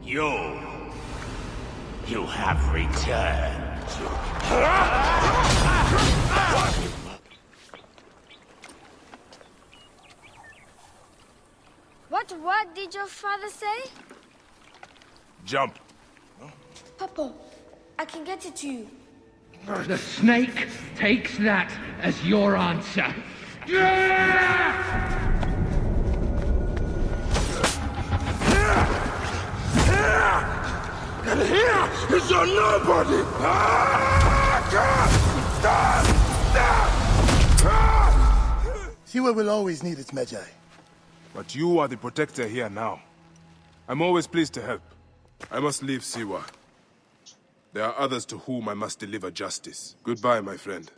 You have returned to... What did your father say? Jump. Papa, I can get it to you. The snake takes that as your answer. And here is your nobody! Siwa will always need its Medjay. But you are the protector here now. I'm always pleased to help. I must leave Siwa. There are others to whom I must deliver justice. Goodbye, my friend.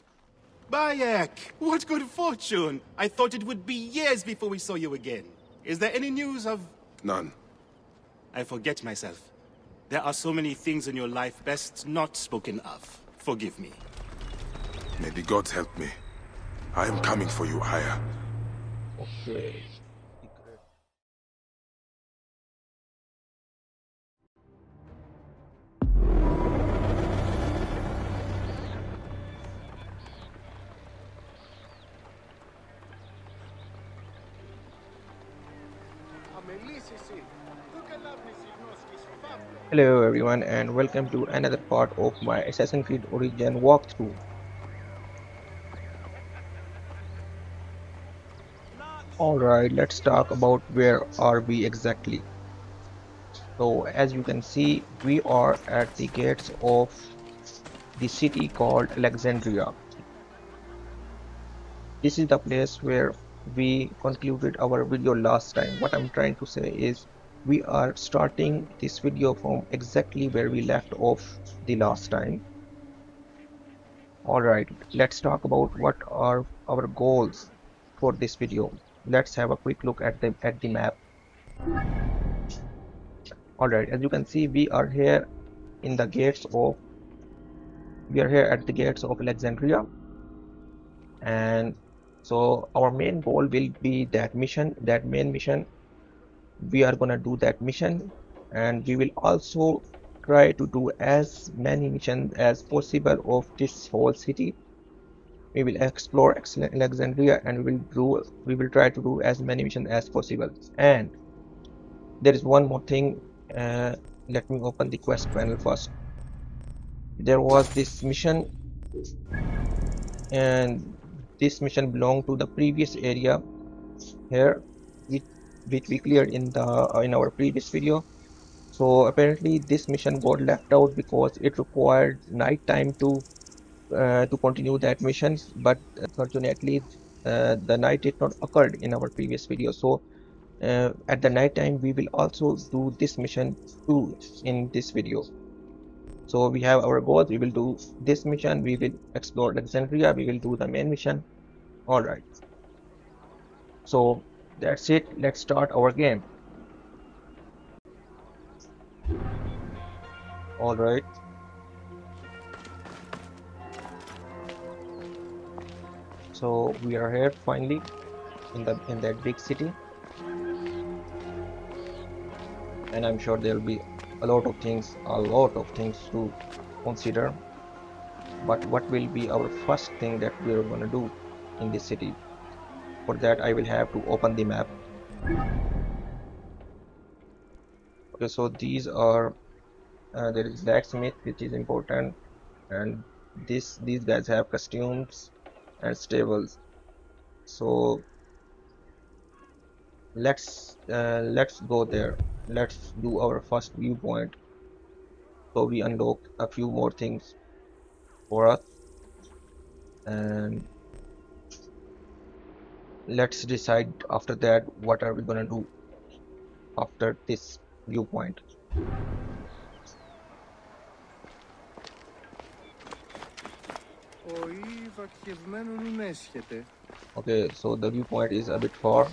Bayek! What good fortune! I thought it would be years before we saw you again. Is there any news of... None. I forget myself. There are so many things in your life best not spoken of. Forgive me. May the gods help me. I am coming for you, Aya. Okay. Hello everyone and welcome to another part of my Assassin's Creed Origin walkthrough. Alright, let's talk about where are we exactly. So as you can see, we are at the gates of the city called Alexandria. This is the place where we concluded our video last time. What I'm trying to say is we are starting this video from exactly where we left off the last time. Alright, let's talk about what are our goals for this video. Let's have a quick look at the map. Alright, as you can see, we are here at the gates of Alexandria, and so our main goal will be that main mission. We are gonna do that mission, and we will also try to do as many missions as possible of this whole city. We will explore Alexandria, and we will try to do as many missions as possible. And there is one more thing. Let me open the quest panel first. There was this mission, and this mission belonged to the previous area here, which we cleared in our previous video. So apparently this mission got left out because it required night time to continue that mission, but unfortunately the night did not occur in our previous video. So at the night time we will also do this mission too in this video. So we have our goals. We will do this mission, we will explore Alexandria, we will do the main mission. Alright, so that's it. Let's start our game. Alright, so we are here finally in that big city, and I'm sure there will be a lot of things to consider. But what will be our first thing that we are going to do in this city? For that I will have to open the map. Okay, so these are there is blacksmith, which is important, and these guys have costumes and stables. So let's go there. Let's do our first viewpoint, so we unlock a few more things for us, and let's decide after that what are we gonna do after this viewpoint. Okay, so the viewpoint is a bit far.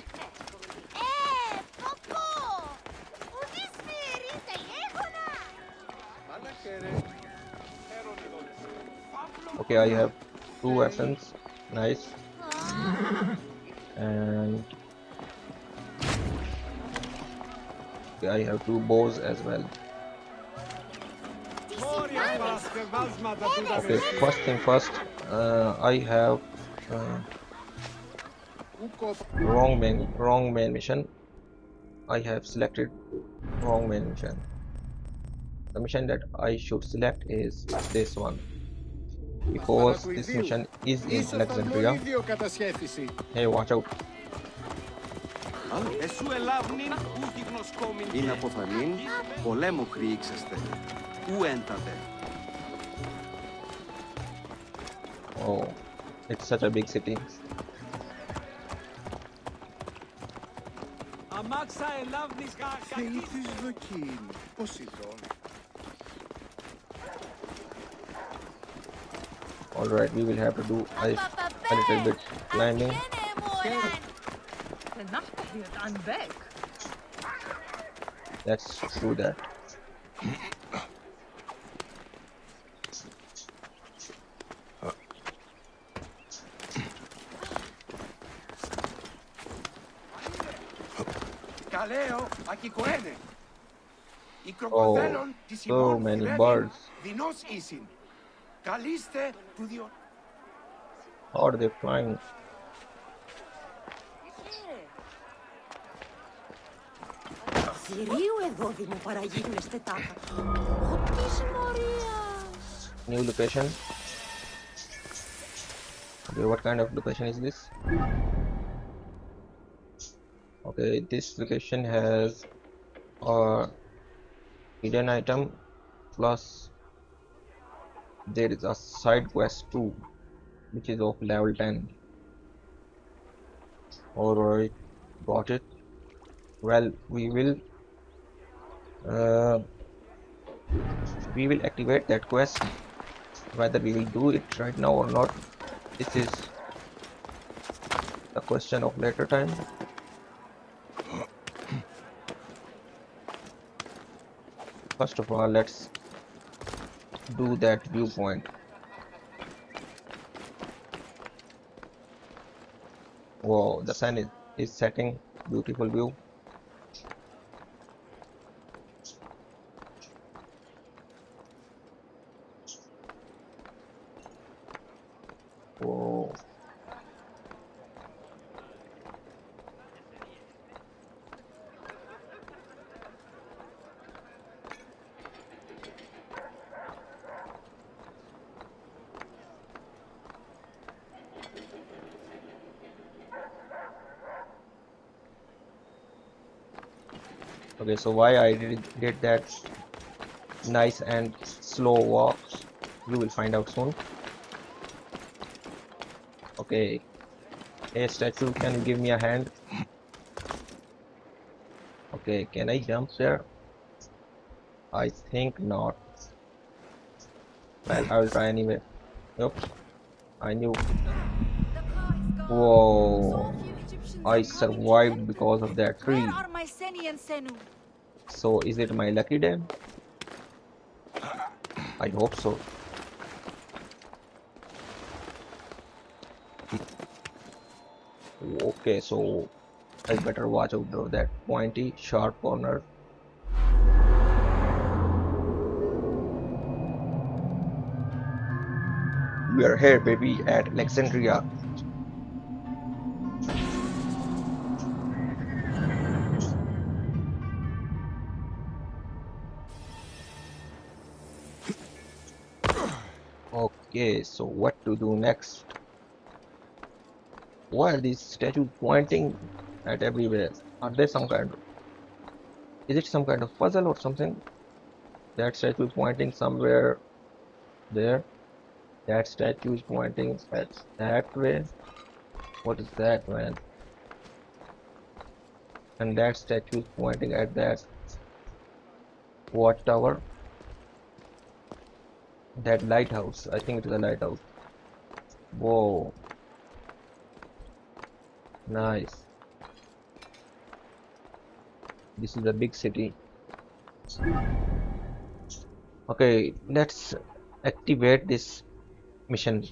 Okay, I have 2 weapons. Nice. And okay, I have 2 bows as well. Okay, first thing first, I have uh, wrong main mission. I have selected wrong main mission. The mission that I should select is this one, because this mission is in Alexandria. Hey, watch out. Είναι αποθανήν, πολέμου χρήξεστε, ου έντατε. Oh, it's such a big city. Alright, we will have to do a little bit climbing. Let's do that. Oh, so many birds. How are they flying? New location. Okay, what kind of location is this? Okay, this location has a hidden item, plus there is a side quest too, which is of level 10. Alright, got it. Well, we will activate that quest. Whether we will do it right now or not, this is a question of later time. First of all, let's do that viewpoint. Wow, the sun is setting. Beautiful view. Whoa. Okay, so why I did that nice and slow walk, you will find out soon. Okay, hey statue, can you give me a hand? Okay, can I jump there? I think not. Well, I will try anyway. Oops, I knew. Whoa, I survived because of that tree. So is it my lucky day? I hope so. Okay, so I better watch out for that pointy, sharp corner. We are here, baby, at Alexandria. Okay, so what to do next? Why are these statues pointing at everywhere? Are they some kind of... Is it some kind of puzzle or something? That statue is pointing somewhere there. That statue is pointing at that way. What is that, man? And that statue is pointing at that watchtower. That lighthouse. I think it is a lighthouse. Whoa. Nice. This is a big city. Okay, let's activate this mission.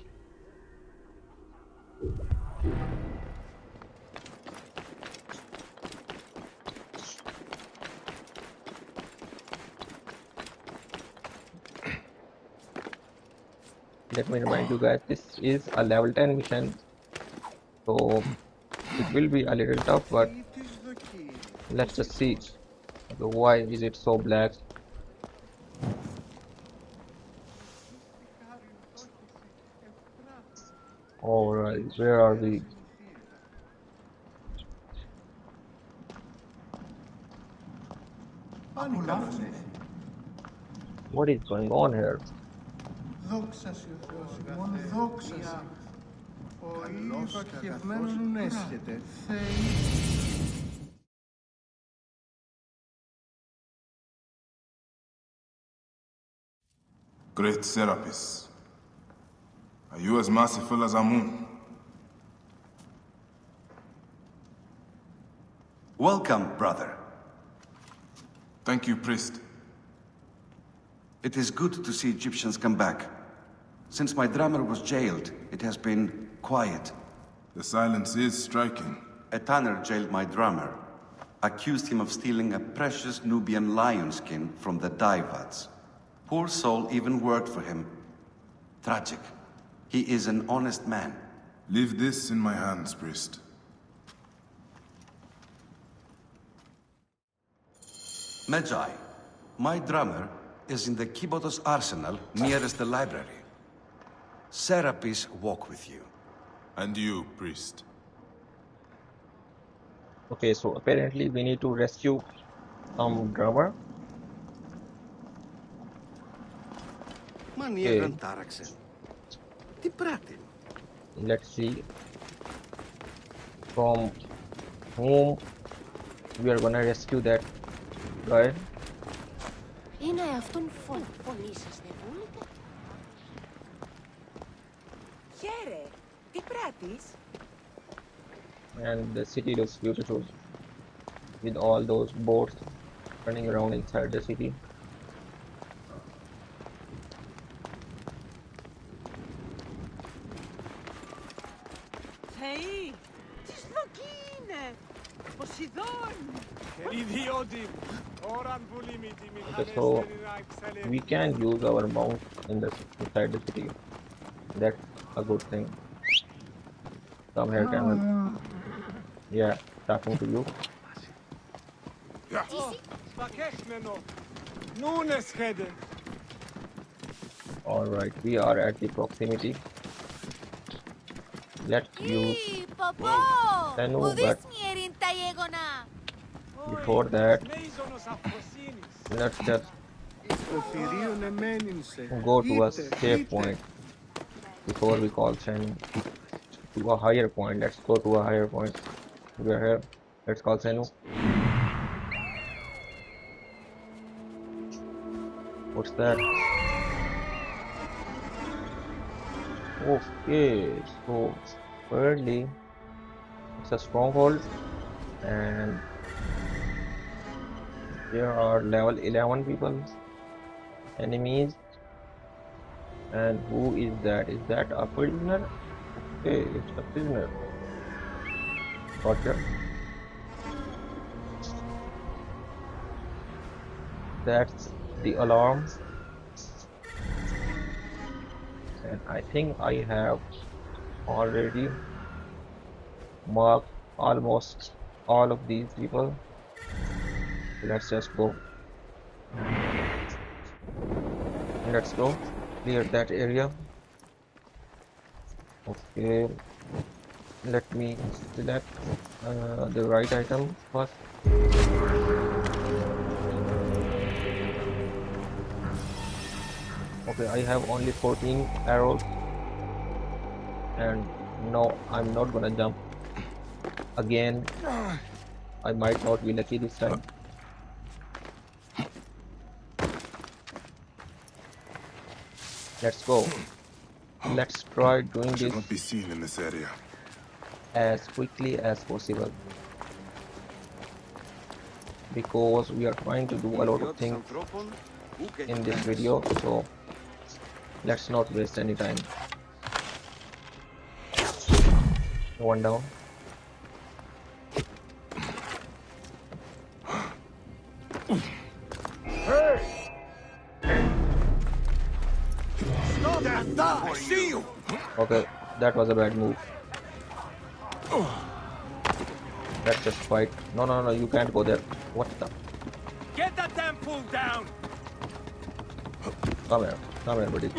let me remind you guys, this is a level 10 mission, so it will be a little tough, but let's just see. Okay, why is it so black? Alright, where are we? What is going on here? Δόξα σοι ο Θεός, μόνο δόξα σοι. Ο υπαρχευμένον έσχεται. Great Serapis, are you as merciful as Amun? Welcome, brother. Thank you, priest. It is good to see Egyptians come back. Since my drummer was jailed, it has been quiet. The silence is striking. A tanner jailed my drummer, accused him of stealing a precious Nubian lion skin from the Daivads. Poor soul even worked for him. Tragic. He is an honest man. Leave this in my hands, priest. Medjay, my drummer is in the Kibotos arsenal nearest the library. Serapis walk with you. And you, priest. Okay, so apparently we need to rescue some drummer. Okay. Let's see from whom we are gonna rescue that guy. Είναι αυτόν φωνή σας, δεν βούλετε. Χαίρε, τι πράττεις? And the city looks beautiful with all those boats running around inside the city. Θεοί, τι σδοκή είναι, Ποσειδών. Okay, so we can use our mount in the inside the city. That's a good thing. Come here, camel. Yeah, talking to you. Alright, we are at the proximity. Let's use Tenu, but before that, let's just go to a safe point before we call Senu. To a higher point. Let's go to a higher point. We are here. Let's call Senu. What's that? Okay, so thirdly, it's a stronghold, and there are level 11 people, enemies. And who is that? Is that a prisoner? Okay, it's a prisoner. Gotcha. That's the alarm. And I think I have already marked almost all of these people. Let's just go. Let's go. Clear that area. Okay, let me select the right item first. Okay, I have only 14 arrows, and no, I'm not gonna jump again. I might not be lucky this time. Let's go. Let's try doing Should this not be seen in this area. as quickly as possible, because we are trying to do a lot of things in this video, so let's not waste any time. One down. I see you! Okay, that was a bad move. Let's just fight. No, you can't go there. What the? Get that damn fool down! Come here, buddy.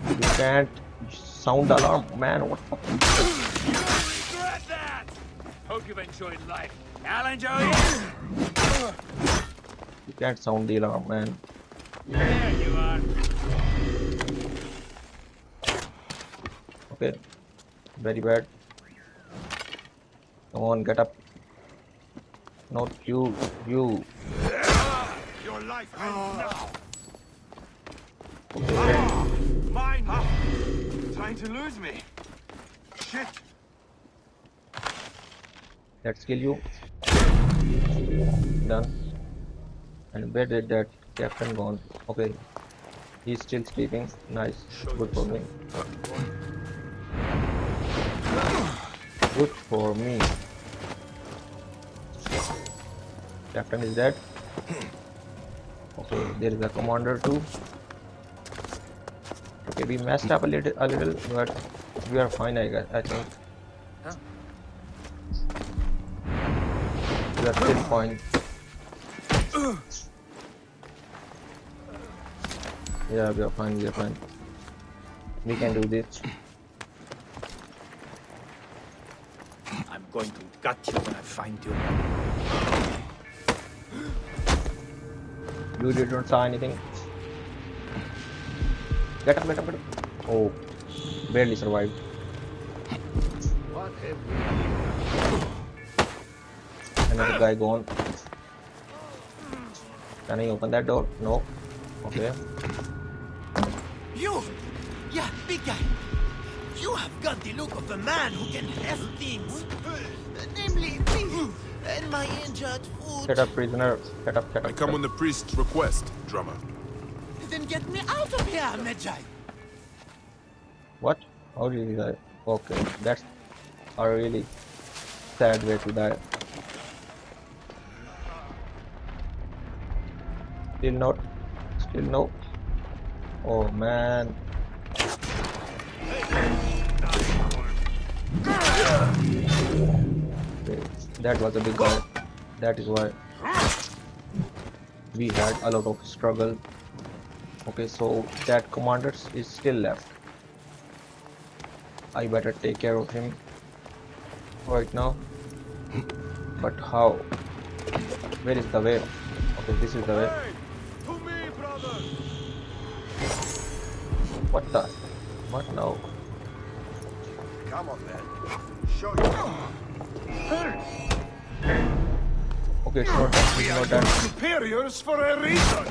You can't sound the alarm, man. What the? Regret that! Hope you've enjoyed life. I'll enjoy it! You can't sound the alarm, man. There you are. Okay, very bad. Come on, get up. Not you. Your life ends now. Okay. Mine. Trying to lose me. Shit. Let's kill you. Done. And where did that captain gone? Okay. He's still sleeping. Nice. Good for me. Good for me. Captain is dead. Okay, there is a commander too. Okay, we messed up a little, but we are fine, I guess. I think. We are still fine. Yeah, we are fine. We are fine. We can do this. I'm going to gut you when I find you. You didn't say anything. Get up, get up, get up. Oh, barely survived. What have Another guy gone. Can I open that door? No. Okay. you? Yeah, big guy. You have got the look of a man who can heft things. Namely, me and my injured foot. Set up, prisoner. Set up, set up. I come on the priest's request, drummer. Then get me out of here, Medjay. What? How did he die? Okay, that's a really sad way to die. Still not. Still no. Oh man. Okay, that was a big guy. That is why we had a lot of struggle. Okay, so that commander is still left. I better take care of him right now. But how? Where is the way? Okay, this is the way. To me, brother. What the? What now? Come on, man. Show you. Okay, it's not done. It's not done. Superiors for a reason.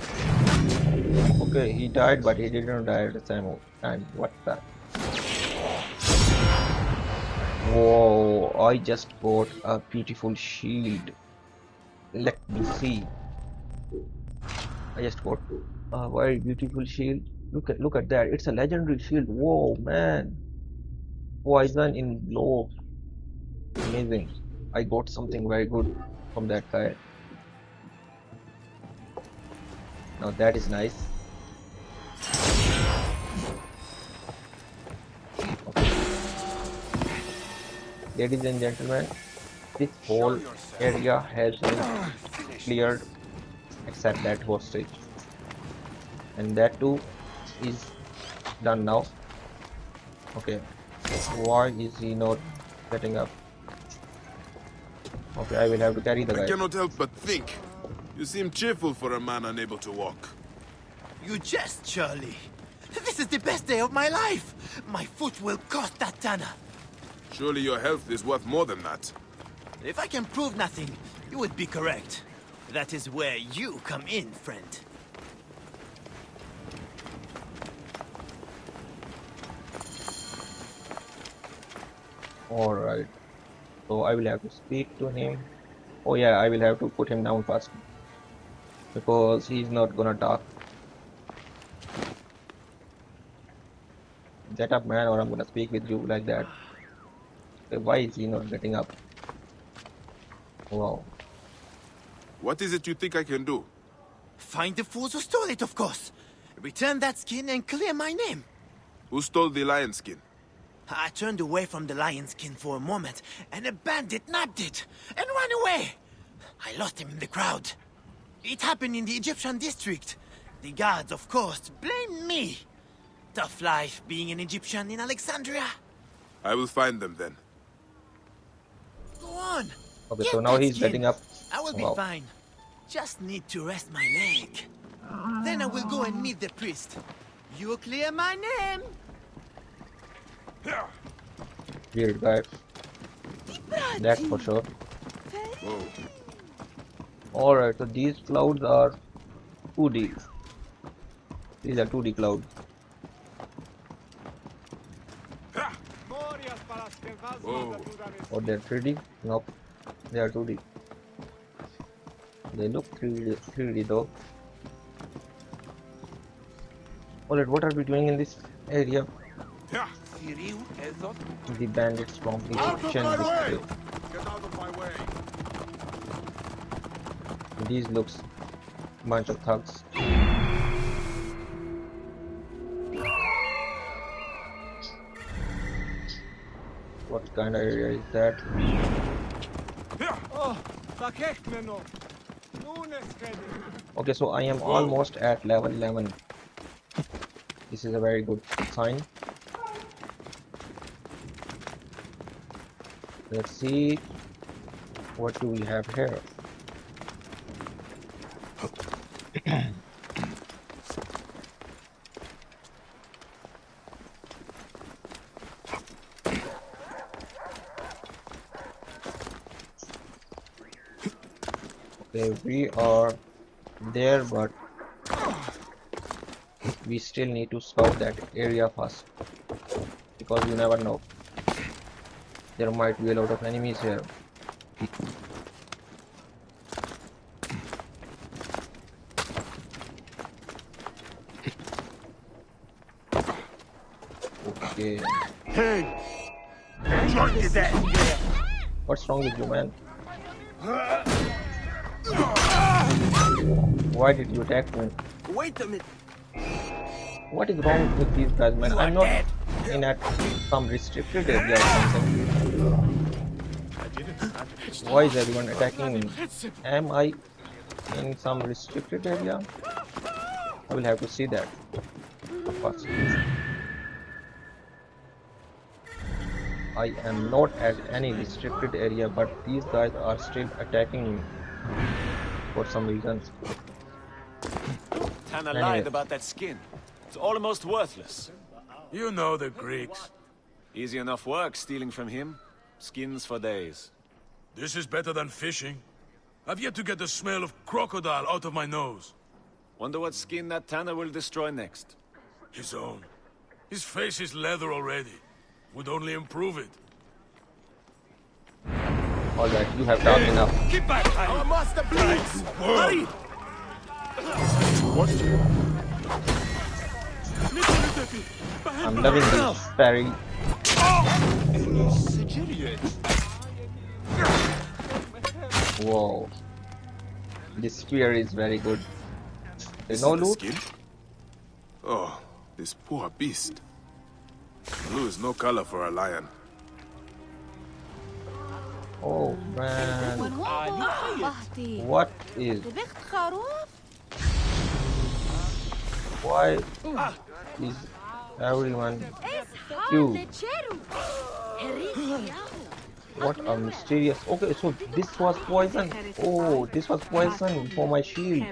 Okay, he died, but he didn't die at the same time. What the? Whoa, I just got a beautiful shield. Let me see. I just got a very beautiful shield. Look at that. It's a legendary shield. Whoa, man. Poison in blow. Amazing. I got something very good from that guy. Now that is nice. Ladies and gentlemen, this whole area has been cleared except that hostage, and that too is done now. Okay, why is he not getting up? Okay, I will have to carry the I guy. cannot help but think. You seem cheerful for a man unable to walk. You jest, Charlie. This is the best day of my life. My foot will cost that tanner. Surely your health is worth more than that. If I can prove nothing, you would be correct. That is where you come in, friend. Alright, so I will have to speak to him. Oh yeah, I will have to put him down first, because he's not gonna talk. Get up, man, or I'm gonna speak with you like that. Okay, why is he not getting up? Wow. What is it you think I can do? Find the fools who stole it, of course. Return that skin and clear my name. Who stole the lion skin? I turned away from the lion skin for a moment, and a bandit nabbed it and ran away. I lost him in the crowd. It happened in the Egyptian district. The guards, of course, blame me. Tough life being an Egyptian in Alexandria. I will find them then. Go on. Okay, Get so now that he's skin. getting up. I will be Wow. fine. Just need to rest my leg. Then I will go and meet the priest. You clear my name. Weird guy. That's for sure. Whoa. Alright, so these clouds are 2D. These are 2D clouds. Whoa. Or they're 3D? Nope. They are 2D. They look 3D though. Alright, what are we doing in this area? The bandits from Egyptian district. Get out of my way! These looks bunch of thugs. What kind of area is that? Okay, so I am almost at level 11. This is a very good sign. Let's see what do we have here. Okay, we are there, but we still need to scout that area first, because you never know. There might be a lot of enemies here. Okay. Hey! Join the death! What's wrong with you, man? Why did you attack me? Wait a minute! What is wrong with these guys, man? I'm not in at some restricted area or something. Why is everyone attacking me? Am I in some restricted area? I will have to see that first. I am not at any restricted area, but these guys are still attacking me for some reasons. Tanner lied about that skin. It's almost worthless. You know the Greeks. Easy enough work stealing from him. Skins for days. This is better than fishing. I've yet to get the smell of crocodile out of my nose. Wonder what skin that Tanner will destroy next. His own. His face is leather already. Would only improve it. Alright, you have done enough. Keep back! Our master bleeds! Hurry! What? I'm loving this parry. Whoa. This spear is very good. There's no loot? Skin? Oh, this poor beast. Blue is no color for a lion. Oh man. What is... Why is everyone cute? What a mysterious... Okay, so this was poison. Oh, this was poison for my shield.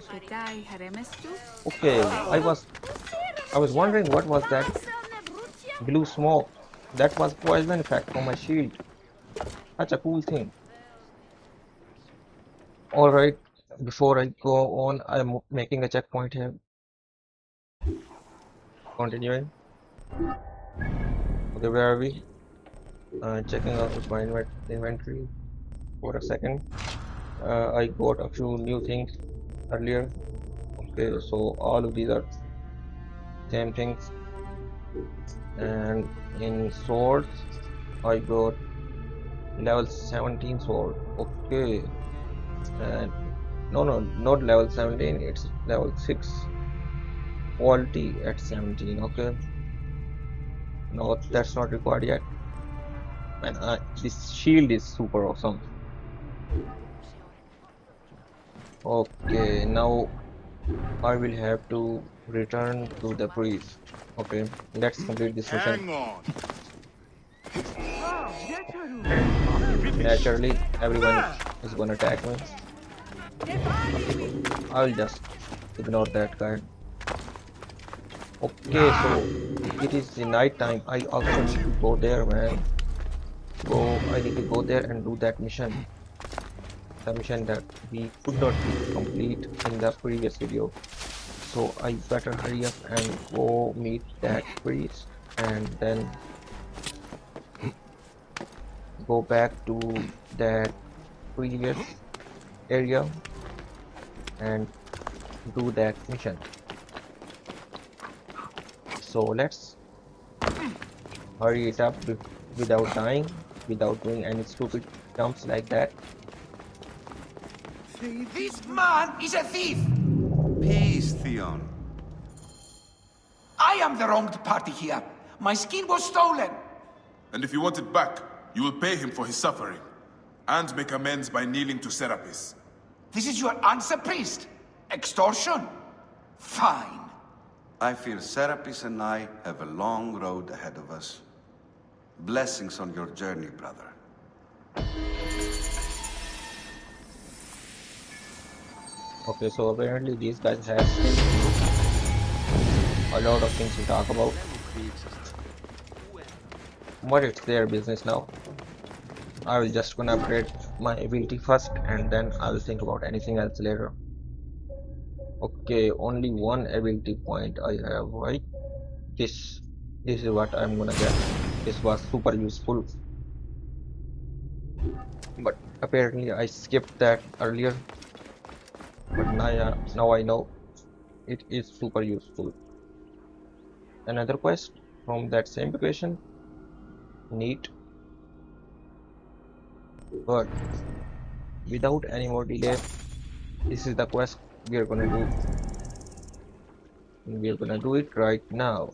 Okay, I was wondering what was that blue smoke. That was poison effect for my shield. Such a cool thing. Alright, before I go on, I'm making a checkpoint here. Continuing. Okay, where are we? Checking out my inventory for a second. I got a few new things earlier. Okay, so all of these are same things. And in swords, I got level 17 sword. Okay, and no, not level 17. It's level 6. quality at 17. Okay, no, that's not required yet. And this shield is super awesome. Okay, now I will have to return to the priest. Okay, let's complete this mission. on. And naturally, everyone is gonna attack me. I will just ignore that guy. Okay, so it is the night time. I also need to go there, man. I need to go there and do that mission. The mission that we could not complete in the previous video. So I better hurry up and go meet that priest and then go back to that previous area and do that mission. So let's hurry it up without dying, without doing any stupid jumps like that. This man is a thief! Peace, Theon. I am the wronged party here. My skin was stolen. And if you want it back, you will pay him for his suffering. And make amends by kneeling to Serapis. This is your answer, priest? Extortion? Fine. I fear Serapis and I have a long road ahead of us. Blessings on your journey, brother. Okay, so apparently these guys have a lot of things to talk about. But it's their business now. I will just gonna upgrade my ability first and then I will think about anything else later. Okay, only one ability point I have, right? This is what I'm gonna get. This was super useful. But apparently I skipped that earlier. But now I know it is super useful. Another quest from that same location. Neat. But without any more delay, this is the quest we are gonna do. We are gonna do it right now.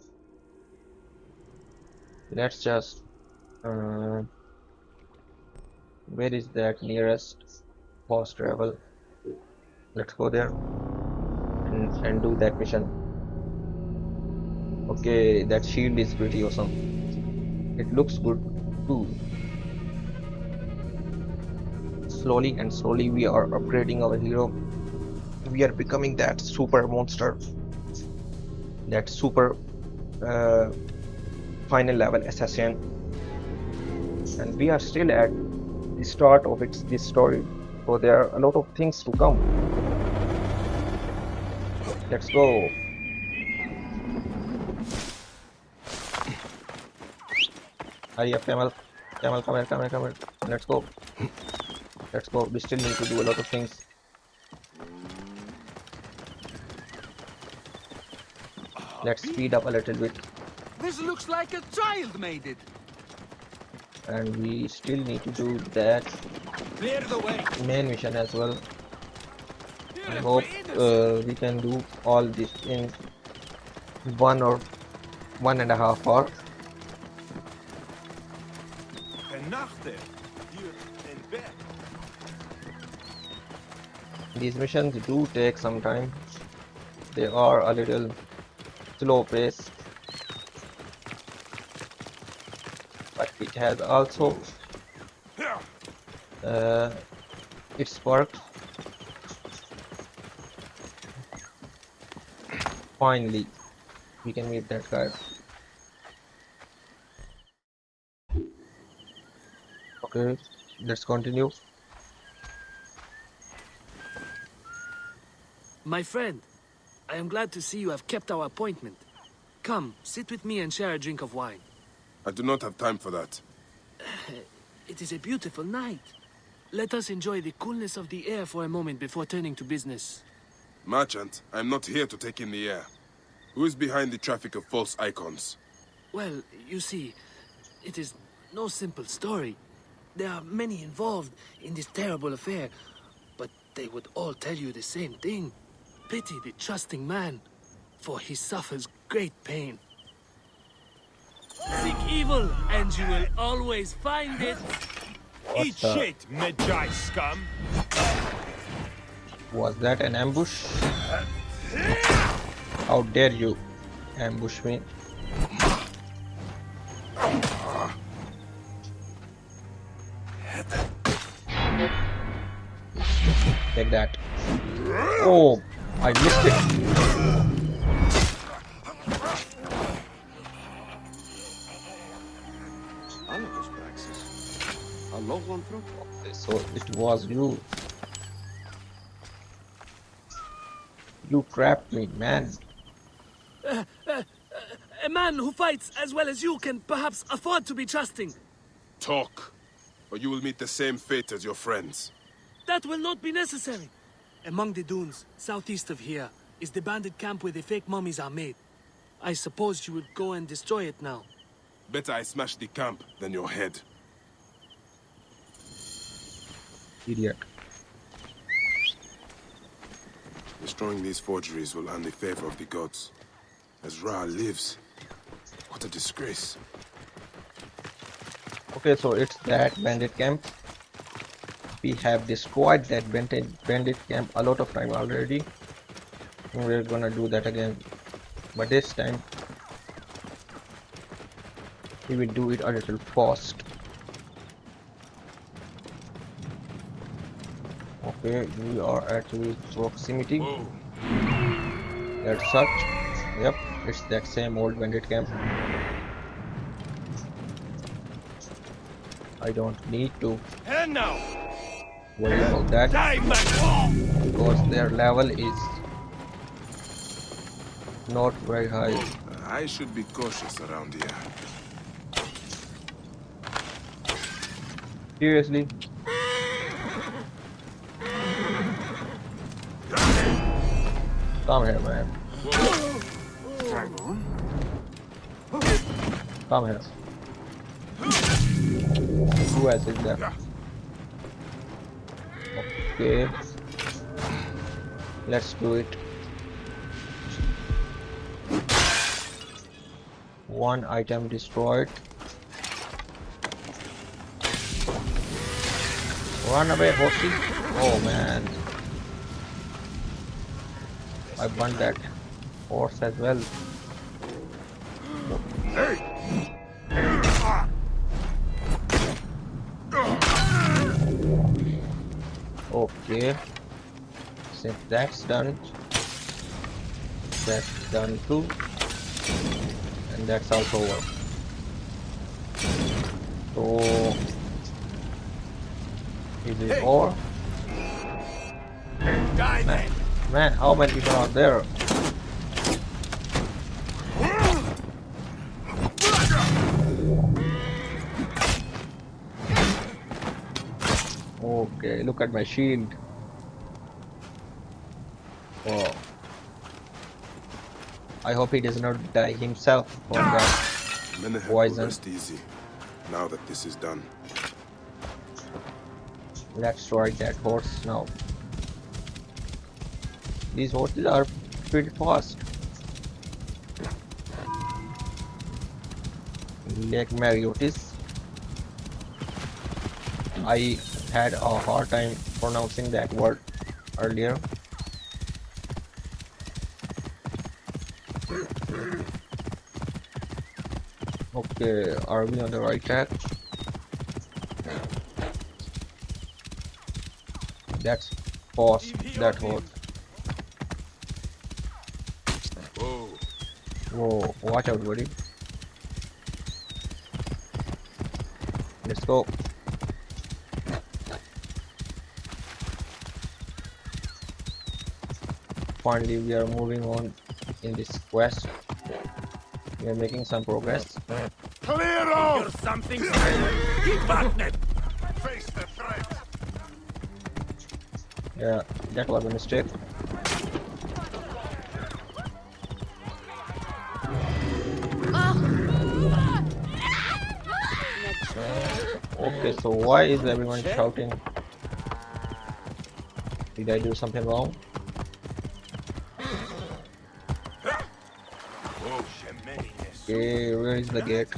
Let's just where is that nearest fast travel? Let's go there and do that mission. Okay, that shield is pretty awesome. It looks good too. Slowly and slowly we are upgrading our hero. We are becoming that super monster, that super final level assassin, and we are still at the start of this story, so there are a lot of things to come. Let's go. Hurry up, camel, come here. Let's go. We still need to do a lot of things. Let's speed up a little bit. This looks like a child made it. And we still need to do that Clear the way. main mission as well. I hope we can do all this in 1 or 1.5 hours. These missions do take some time. They are a little slow paced, but it has also its perks. Finally, we can meet that guy. Okay, let's continue. My friend, I am glad to see you have kept our appointment. Come, sit with me and share a drink of wine. I do not have time for that. It is a beautiful night. Let us enjoy the coolness of the air for a moment before turning to business. Merchant, I am not here to take in the air. Who is behind the traffic of false icons? Well, you see, it is no simple story. There are many involved in this terrible affair, but they would all tell you the same thing. Pity the trusting man. for he suffers great pain. Seek evil, and you will always find it. Eat shit, Medjay scum! Was that an ambush? How dare you ambush me? Take that. Oh, I missed it. Okay, so it was you. You trapped me, man. A man who fights as well as you can perhaps afford to be trusting. Talk, or you will meet the same fate as your friends. That will not be necessary. Among the dunes, southeast of here, is the bandit camp where the fake mummies are made. I suppose you would go and destroy it now. Better I smash the camp than your head. Idiot. Destroying these forgeries will earn the favor of the gods. As Ra lives, what a disgrace. Okay, so it's that bandit camp. We have destroyed that bandit camp a lot of time already. We're gonna do that again, but this time we will do it a little fast. Okay, we are at the proximity. Let's search. Yep, it's that same old bandit camp. I don't need to And now, worry about that because their level is not very high. I should be cautious around here. Seriously? Come here, man. Come here. Who else is there? Okay. Let's do it. One item destroyed. Run away, horsey. Oh man. I want that horse as well. Okay. Since that's done too. And that's also over. So is it all? Man, how many people are there? Okay, look at my shield. Oh. I hope he does not die himself from that poison. Rest easy, now that this is done. Let's ride that horse now. These horses are pretty fast. Lake Mariotis. I had a hard time pronouncing that word earlier. Okay, are we on the right track? That's fast, that horse. Whoa, watch out, buddy. Let's go. Finally, we are moving on in this quest. We are making some progress. Clear off! You're something Face the threat. Yeah, that was a mistake. Okay, so why is everyone shouting? Did I do something wrong? Okay, where is the gate?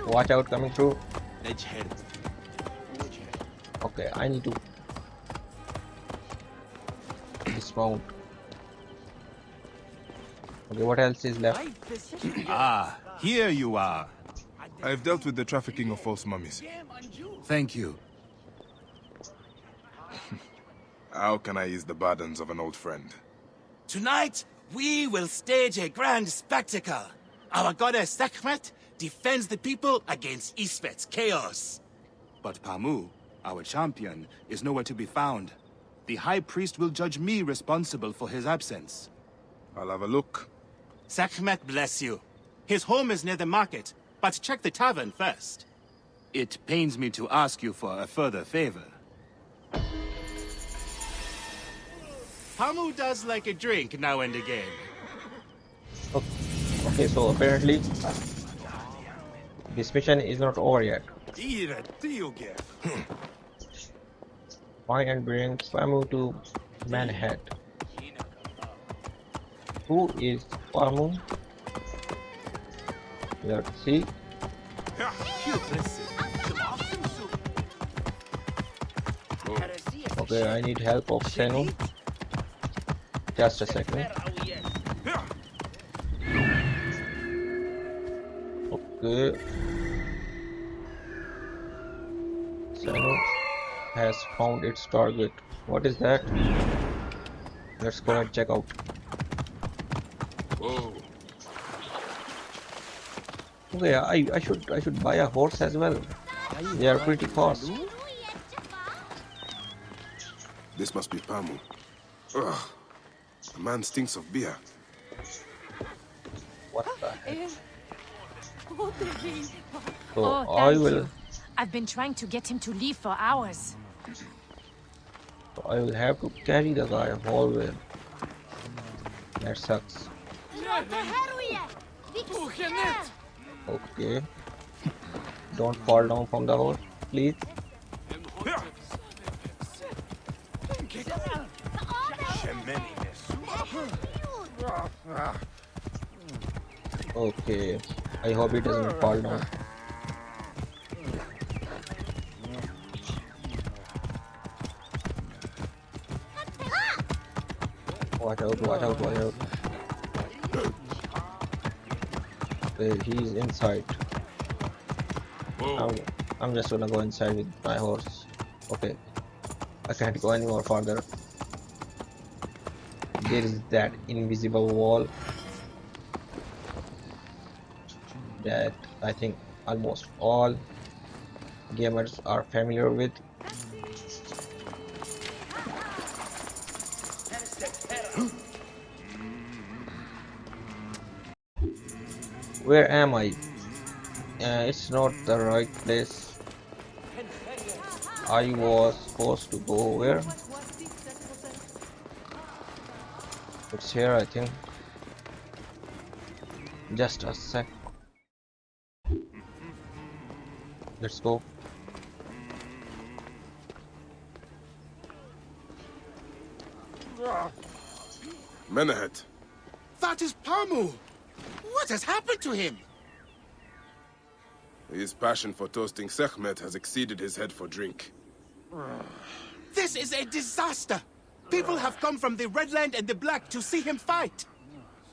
Watch out, coming through. Okay, I need to dismount. Okay, what else is left? Ah, here you are. I've dealt with the trafficking of false mummies. Thank you. How can I ease the burdens of an old friend? Tonight, we will stage a grand spectacle. Our goddess Sekhmet defends the people against Isfet's chaos. But Pamu, our champion, is nowhere to be found. The High Priest will judge me responsible for his absence. I'll have a look. Sekhmet bless you. His home is near the market, but check the tavern first. It pains me to ask you for a further favor. Pamu does like a drink now and again. Okay, so apparently this mission is not over yet. Find and bring Pamu to Manhattan. Who is Pamu? Let's see. Okay, I need help of Senu. Just a second. Okay. Senu has found its target. What is that? Let's go and check out. Whoa. Okay, I should buy a horse as well. They are pretty fast. This must be Pamu. Ugh. The man stinks of beer. What the heck? So Oh, I thank will you. I've been trying to get him to leave for hours. have to carry the guy all the way. That sucks. Okay. Don't fall down from the horse, please. Okay. I hope he doesn't fall down. Watch out, watch out, watch out. Okay, he's inside. I'm just gonna go inside with my horse. Okay. I can't go any more further. There is that invisible wall that I think almost all gamers are familiar with. Where am I? It's not the right place. I was supposed to go where? It's here, I think. Just a sec. Let's go. Menahet. That is Pamu! What has happened to him? His passion for toasting Sekhmet has exceeded his head for drink. This is a disaster! People have come from the Red Land and the Black to see him fight.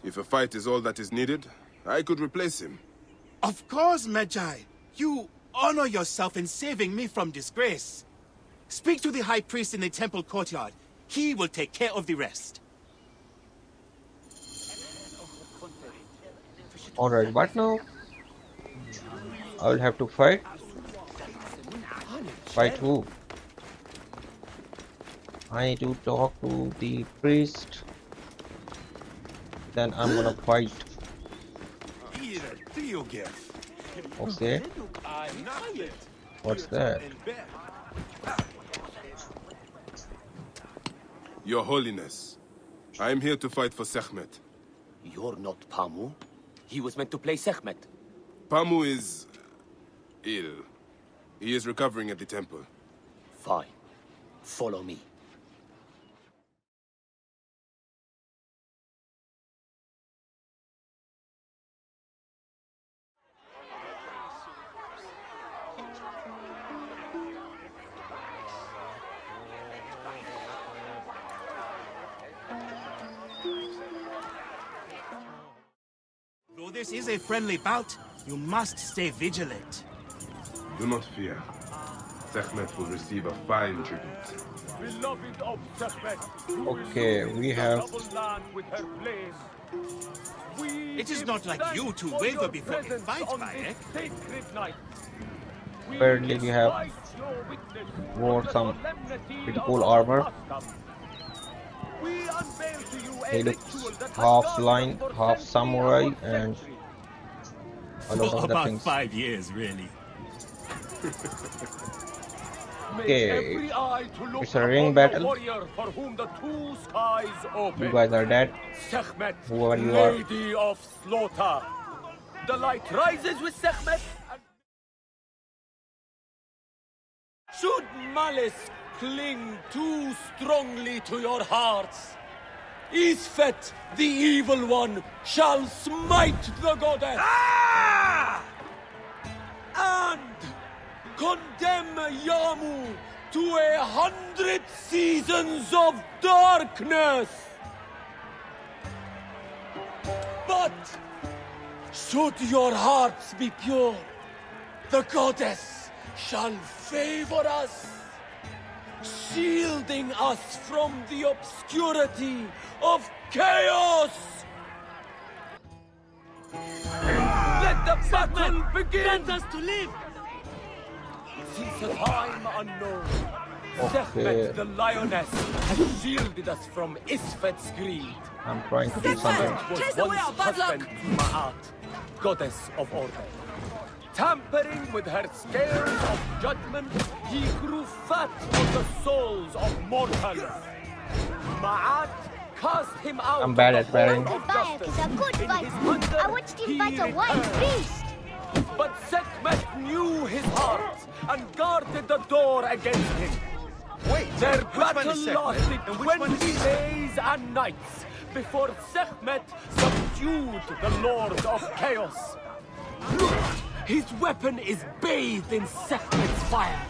If a fight is all that is needed, I could replace him. Of course, Medjay. You honor yourself in saving me from disgrace. Speak to the High Priest in the temple courtyard. He will take care of the rest. Alright, what now? I will have to fight? Fight who? I need to talk to the priest. Then I'm gonna fight. Okay. What's that? Your Holiness, I am here to fight for Sekhmet. You're not Pamu. He was meant to play Sekhmet. Pamu is ill. He is recovering at the temple. Fine. Follow me. Though this is a friendly bout, you must stay vigilant. Do not fear. Sekhmet will receive a fine tribute. Beloved of Sekhmet, Okay, we have. It is not like you to waver before a fight, Bayek. Apparently, we have wore some pretty cool armor. He looks half lion, half samurai, and a lot of other things. 5 years, really. Okay, it's a ring battle. You guys are dead. Whoever you are. Lady of slaughter. The light rises with Sekhmet. Should malice cling too strongly to your hearts, Isfet, the evil one, shall smite the goddess. And condemn Yamu to 100 seasons of darkness. But should your hearts be pure, the goddess shall favor us, shielding us from the obscurity of chaos. Let the battle begin! Grant us to live! Since a time unknown, Okay. Sekhmet the lioness has shielded us from Isfet's greed. I'm trying to do something. Was once husband to Ma'at, goddess of order. Tampering with her scales of judgment, he grew fat on the souls of mortals. Ma'at cast him out. I'm bad at bearing. Bayek is a good fighter. I watched him fight a wild beast. But Sekhmet knew his heart and guarded the door against him. Wait, their which one battle is Sekhmet? lasted And which one 20 is days and nights before Sekhmet subdued the Lord of Chaos. Look, his weapon is bathed in Sekhmet's fire.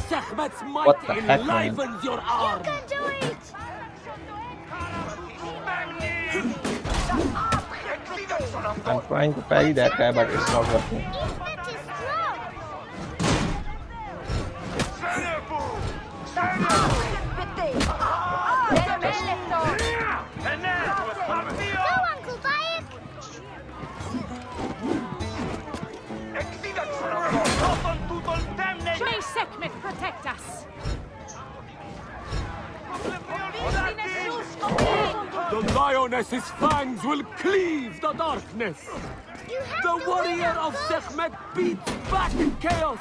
Sekhmet's might What the heck, man? enlivens your arm. You can do it! I'm trying to parry that guy, but it's not working. Isfet is strong! Go, Uncle Bayek! May Sekhmet protect us! The lioness's fangs will cleave the darkness. The warrior of Sekhmet beats back chaos.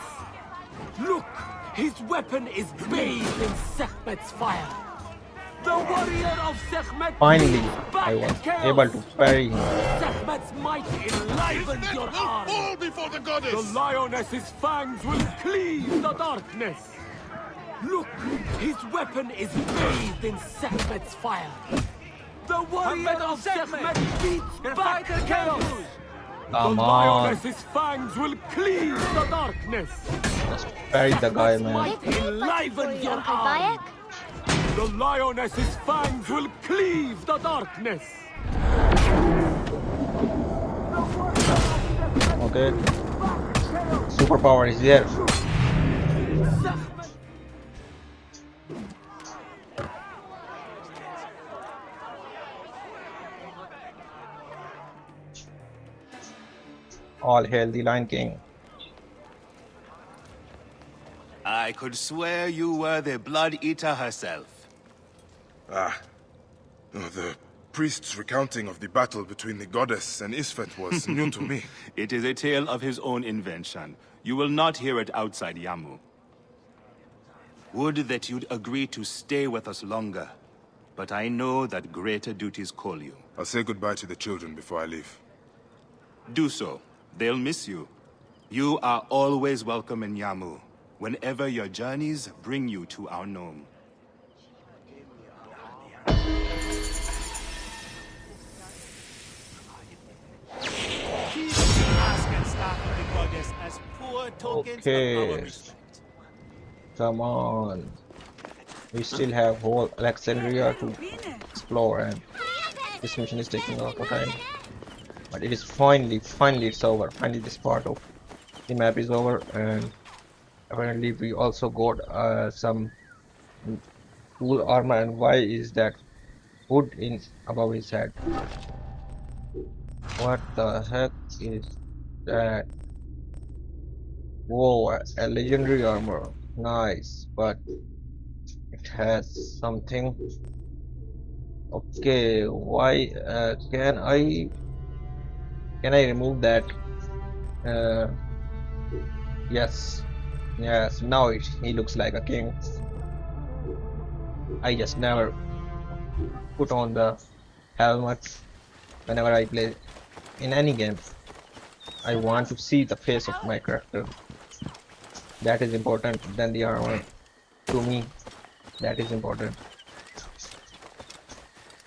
Look, his weapon is bathed in Sekhmet's fire. The warrior of Sekhmet Finally, beats back I was chaos. able to parry him. Sekhmet's might enlivens your arm. Fall before the goddess! The lioness's fangs will cleave the darkness. Look, his weapon is bathed in Sekhmet's fire. The warrior of Sekhmet beats back chaos. Come The on. lioness's fangs will cleave the darkness. Just parry the guy, man. Might enliven your Uncle arm. Bayek? The lioness's fangs will cleave the darkness. Okay. Superpower is there. All hail the Lion King. I could swear you were the Blood Eater herself. Ah. Oh, the priest's recounting of the battle between the goddess and Isfet was new to me. It is a tale of his own invention. You will not hear it outside Yamu. Would that you'd agree to stay with us longer. But I know that greater duties call you. I'll say goodbye to the children before I leave. Do so. They'll miss you. You are always welcome in Yamu, whenever your journeys bring you to our gnome. Ask and staff of the goddess as poor tokens of our Okay. respect. Come on. We still have whole Alexandria to explore, and this mission is taking a lot of time. But it is finally it's over. Finally this part of the map is over, and apparently we also got some cool armor. And why is that hood in above his head? What the heck is that? Whoa, a legendary armor. Nice, but it has something. Okay, why can I remove that? Yes, yes, now he looks like a king. I just never put on the helmet whenever I play in any game. I want to see the face of my character. That is important than the armor. To me, that is important.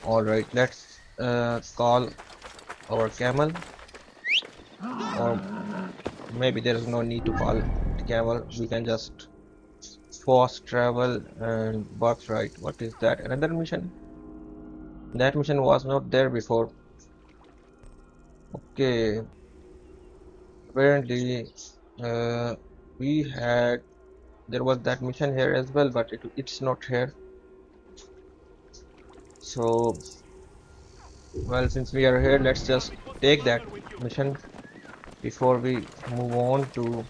Alright, let's call our camel. Or maybe there is no need to call the camel. We can just fast travel and Birthright. What is that? Another mission? That mission was not there before. Okay. Apparently, there was that mission here as well, but it's not here. So, well, since we are here, let's just take that mission before we move on to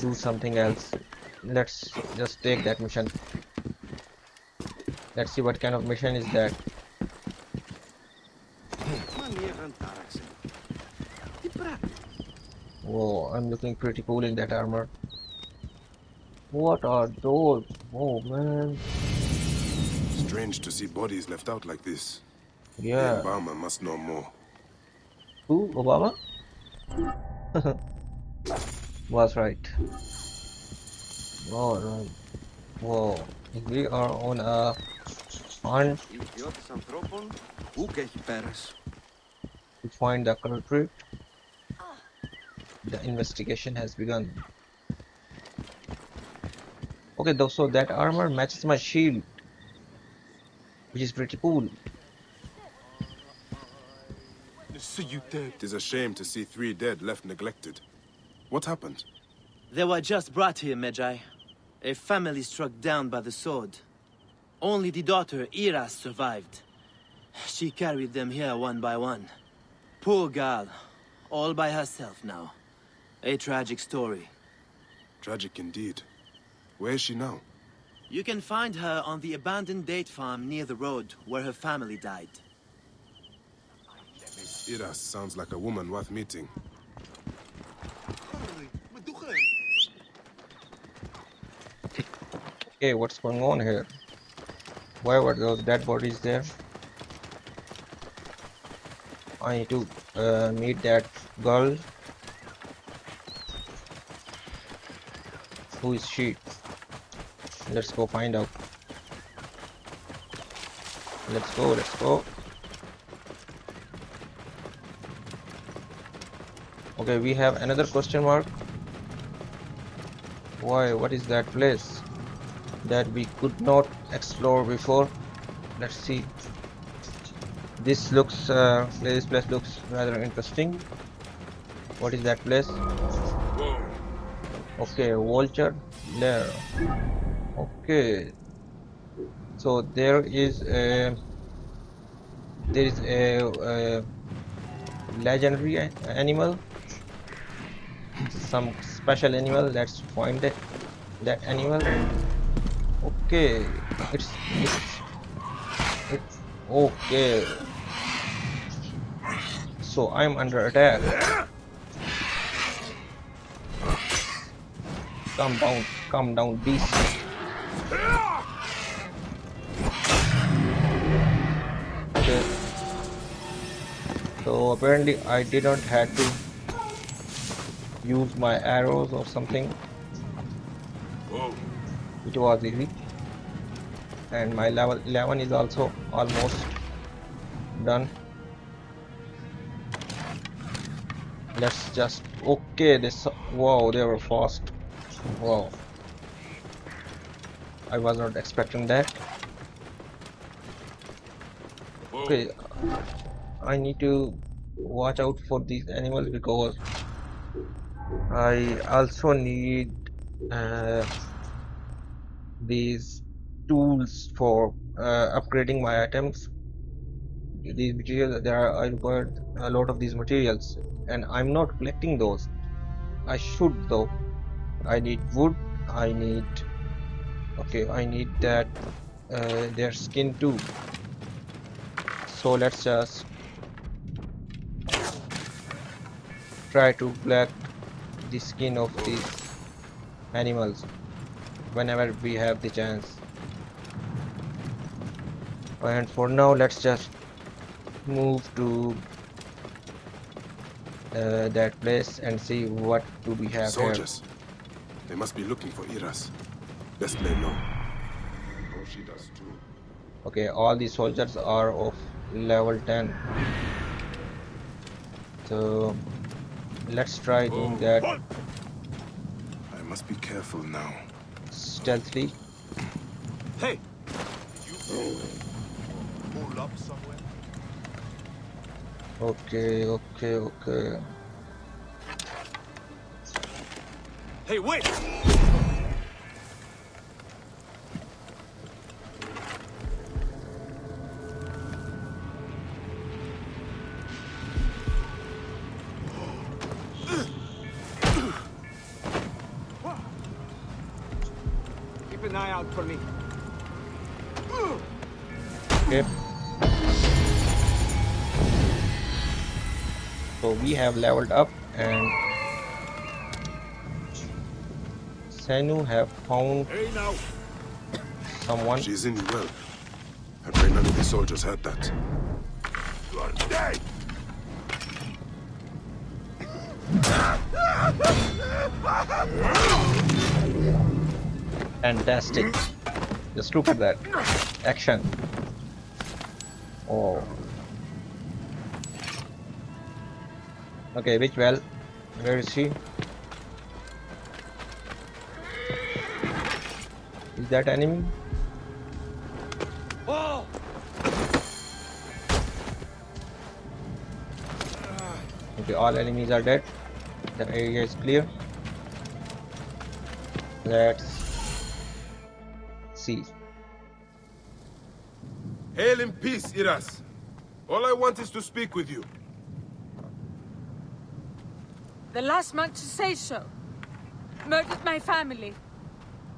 do something else. Let's just take that mission. Let's see what kind of mission is that. Whoa, I'm looking pretty cool in that armor. What are those? Oh man. Strange to see bodies left out like this. Yeah. Obama must know more. Who? Obama? Was right. Alright. Whoa. We are on a hunt to find the culprit. The investigation has begun. Okay, though, so that armor matches my shield, which is pretty cool. It is a shame to see 3 dead left neglected. What happened? They were just brought here, Medjay. A family struck down by the sword. Only the daughter, Iras, survived. She carried them here one by one. Poor girl, all by herself now. A tragic story. Tragic indeed. Where is she now? You can find her on the abandoned date farm near the road where her family died. Iras sounds like a woman worth meeting. Okay, what's going on here? Why were those dead bodies there? I need to meet that girl. Who is she? Let's go find out. Let's go, let's go. Okay, we have another question mark. Why? What is that place that we could not explore before? Let's see. This looks, this place looks rather interesting. What is that place? Okay, Vulture Lair. Okay, so there is a legendary animal, some special animal. Let's find that animal. Okay, it's okay. So I'm under attack. Calm down, beast. Okay. So apparently I didn't have to use my arrows or something. It was easy. And my level 11 is also almost done. Let's just, okay, this, wow, they were fast. Wow, I was not expecting that. Okay, I need to watch out for these animals because I also need these tools for upgrading my items. These materials, I required a lot of these materials, and I'm not collecting those. I should though. I need wood. I need that their skin too. So let's just try to collect the skin of these animals whenever we have the chance. And for now, let's just move to that place and see what do we have Soldiers. They must be looking for Iras. Best lay low. Oh, she does too. Okay, all the soldiers are of level 10. So let's try doing that. I must be careful now. Stealthily. Hey! Pull up somewhere. Okay. Hey, wait! Keep an eye out for me. Okay. So we have leveled up, and Senu have found someone. She's in well. I pray none of the soldiers heard that. You are dead! Fantastic. Just look at that. Action. Oh. Okay, which well? Where is she? Is that enemy? Oh! Okay, all enemies are dead. The area is clear. Let's see. Hail in peace, Iras. All I want is to speak with you. The last man to say so. Murdered my family.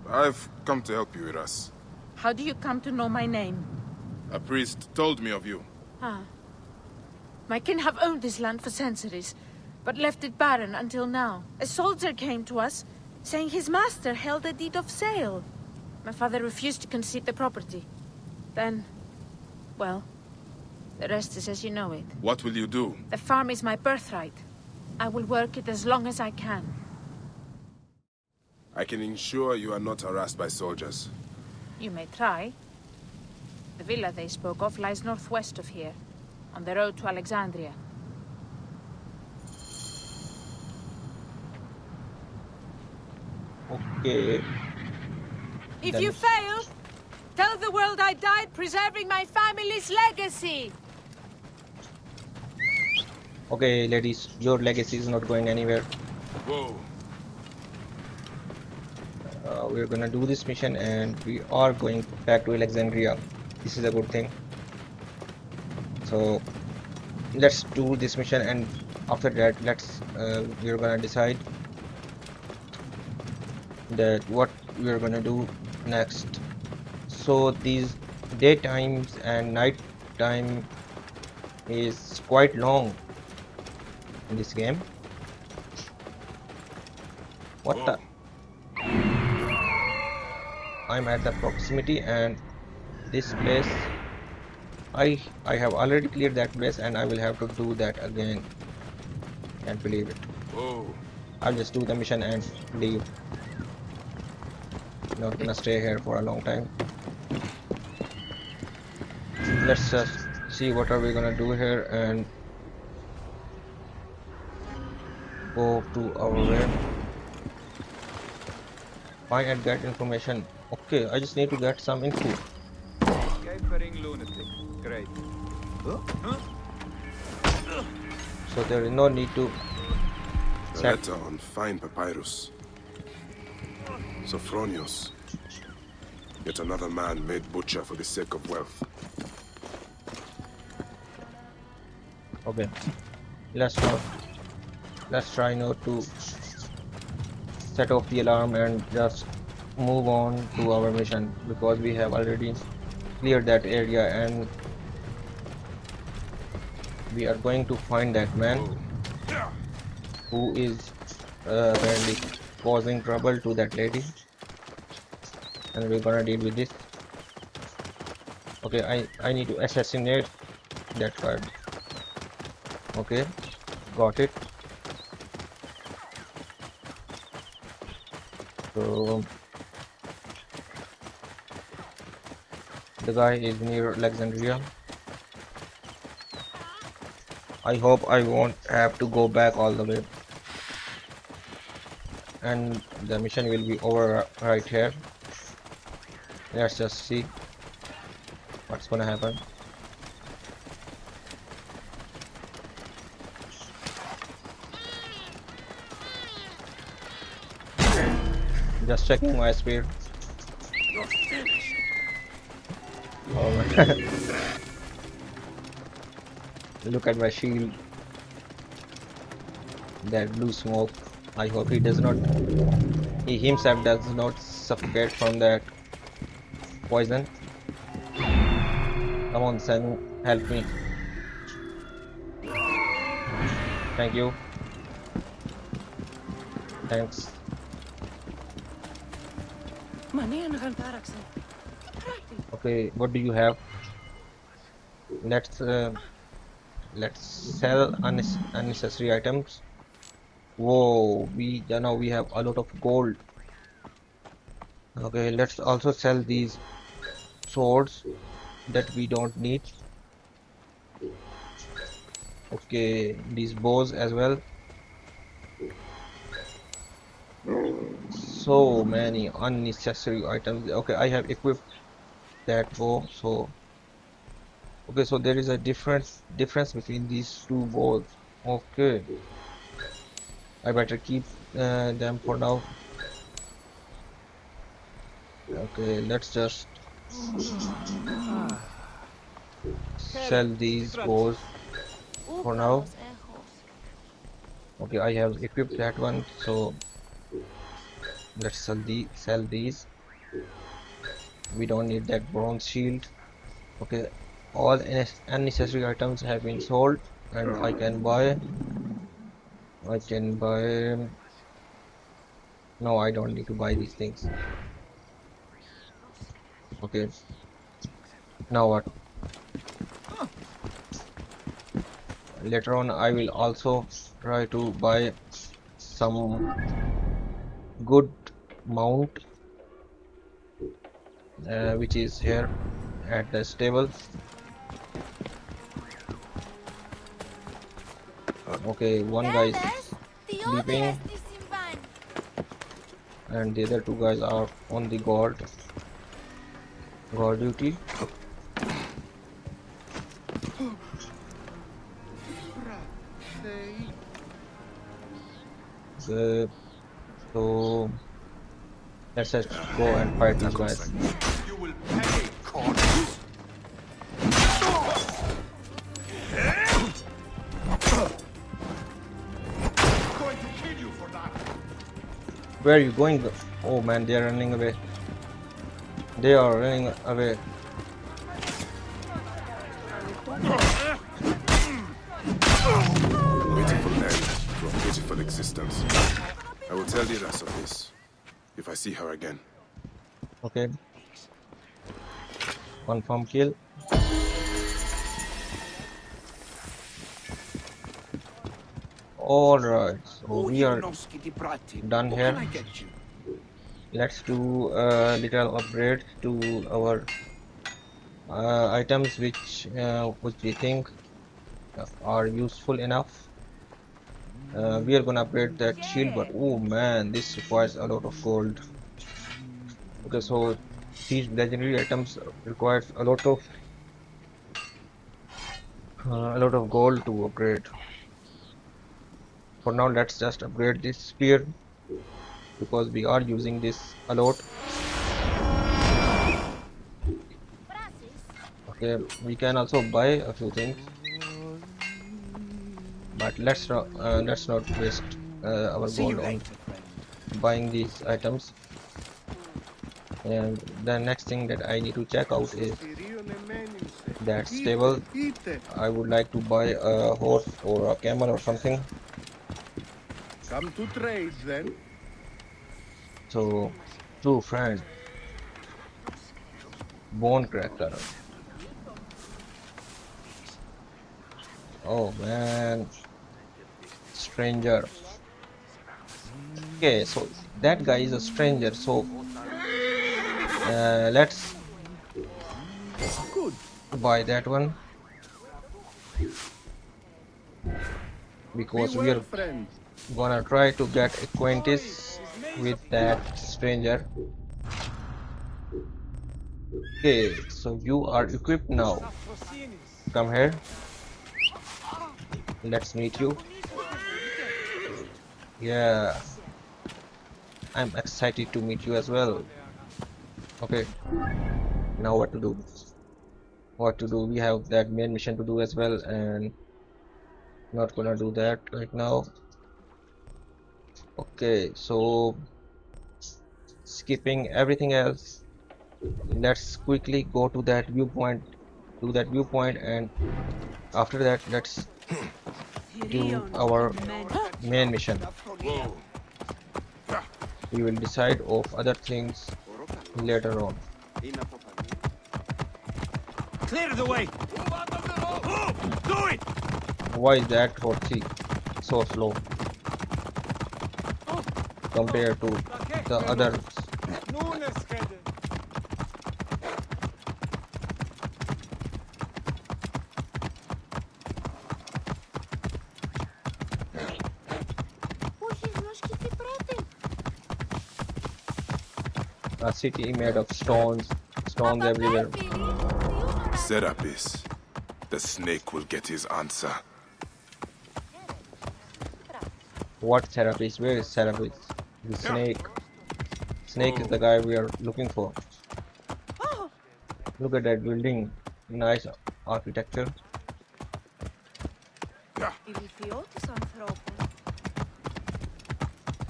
I've come to help you, Iras. How do you come to know my name? A priest told me of you. Ah. My kin have owned this land for centuries, but left it barren until now. A soldier came to us, saying his master held a deed of sale. My father refused to concede the property. Then, well, the rest is as you know it. What will you do? The farm is my birthright. I will work it as long as I can. I can ensure you are not harassed by soldiers. You may try. The villa they spoke of lies northwest of here, on the road to Alexandria. Okay. If you fail, tell the world I died preserving my family's legacy. Okay, ladies, your legacy is not going anywhere. Whoa. We're gonna do this mission and we are going back to Alexandria. This is a good thing. So let's do this mission, and after that we're gonna decide that what we're gonna do next. So these daytimes and night time is quite long in this game. What the? I'm at the proximity, and this place I have already cleared that place, and I will have to do that again. Can't believe it. Whoa. I'll just do the mission and leave. Not gonna stay here for a long time. Let's just see what are we gonna do here and go to our way. Find and get information. Okay, I just need to get some info. Capering lunatic. Great. so there is no need to A set. letter on fine papyrus. Sophronios. Yet another man made butcher for the sake of wealth. Okay, let's try not to set off the alarm and just move on to our mission, because we have already cleared that area and we are going to find that man who is apparently causing trouble to that lady, and we're gonna deal with this. Okay, I need to assassinate that card. Okay, got it. So the guy is near Alexandria. I hope I won't have to go back all the way, and the mission will be over right here. Let's just see what's gonna happen. Just checking my speed. Oh my god. Look at my shield. That blue smoke. I hope he himself does not suffocate from that poison. Come on, son, help me. Thank you. Thanks. Okay, what do you have? Let's sell unnecessary items. Whoa, now we have a lot of gold. Okay, let's also sell these swords that we don't need. Okay, these bows as well. So many unnecessary items. Okay, I have equipped that bow. So okay, so there is a difference between these two bows. Okay, I better keep them for now. Okay, let's just sell these bows for now. Okay, I have equipped that one, so let's sell these. We don't need that bronze shield. Okay, all unnecessary items have been sold, and I can buy. No, I don't need to buy these things. Okay, now what? Later on I will also try to buy some good mount, which is here at the stable. Okay, one guy is sleeping and the other two guys are on the guard duty. So let's just go and fight these guys. You will pay, Cornus. Going to kill you for that. Where are you going? Oh man, they are running away. They are running away. Beautiful end to a beautiful existence. I will tell Liras of this if I see her again. Okay. Confirm kill. Alright, so we are done here. Let's do a little upgrade to our items which we think are useful enough. We are gonna upgrade that shield, but oh man, this requires a lot of gold. Okay, so these legendary items requires a lot of gold to upgrade. For now, let's just upgrade this spear because we are using this a lot. Okay, we can also buy a few things, but let's not waste our gold on buying these items. And the next thing that I need to check out is that stable. I would like to buy a horse or a camel or something. Come to trade then. So, true friend, bone cracker. Oh man, stranger. Okay, so that guy is a stranger. So let's buy that one because we are gonna try to get acquaintance with that stranger. Okay, so you are equipped now. Come here. Let's meet you. Yeah, I'm excited to meet you as well. Okay, now what to do? We have that main mission to do as well, and not gonna do that right now. Okay, so skipping everything else, let's quickly go to that viewpoint, and after that let's do our main mission. We will decide of other things later on. Clear the way! Do it! Why is that horse so slow compared to the others? A city made of stones everywhere. Serapis. The snake will get his answer. What Serapis? Where is Serapis? The snake. Snake is the guy we are looking for. Look at that building. Nice architecture.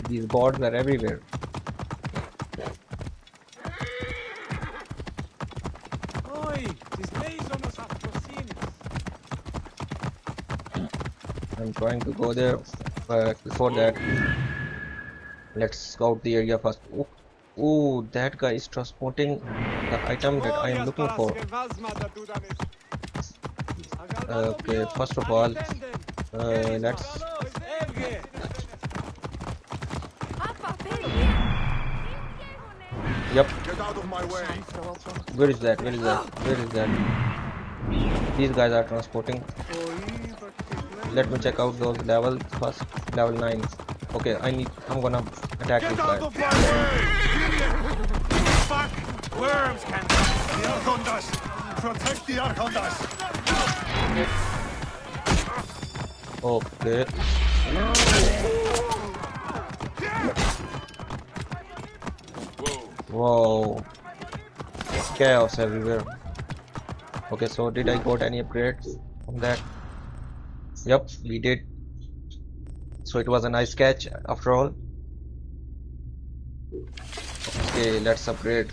These gods are everywhere. I'm trying to go there, but before that, let's scout the area first. Oh, that guy is transporting the item that I am looking for. Okay, first of all, let's. Yep. Get out of my way. Where is that? These guys are transporting. Let me check out those levels first. Level 9. Okay, I'm gonna attack this guy. Worms can the Archondas! Protect the Archondas! Okay. Whoa. Chaos everywhere. Okay, so did I got any upgrades from that? Yep, we did. So it was a nice catch after all. Okay, let's upgrade.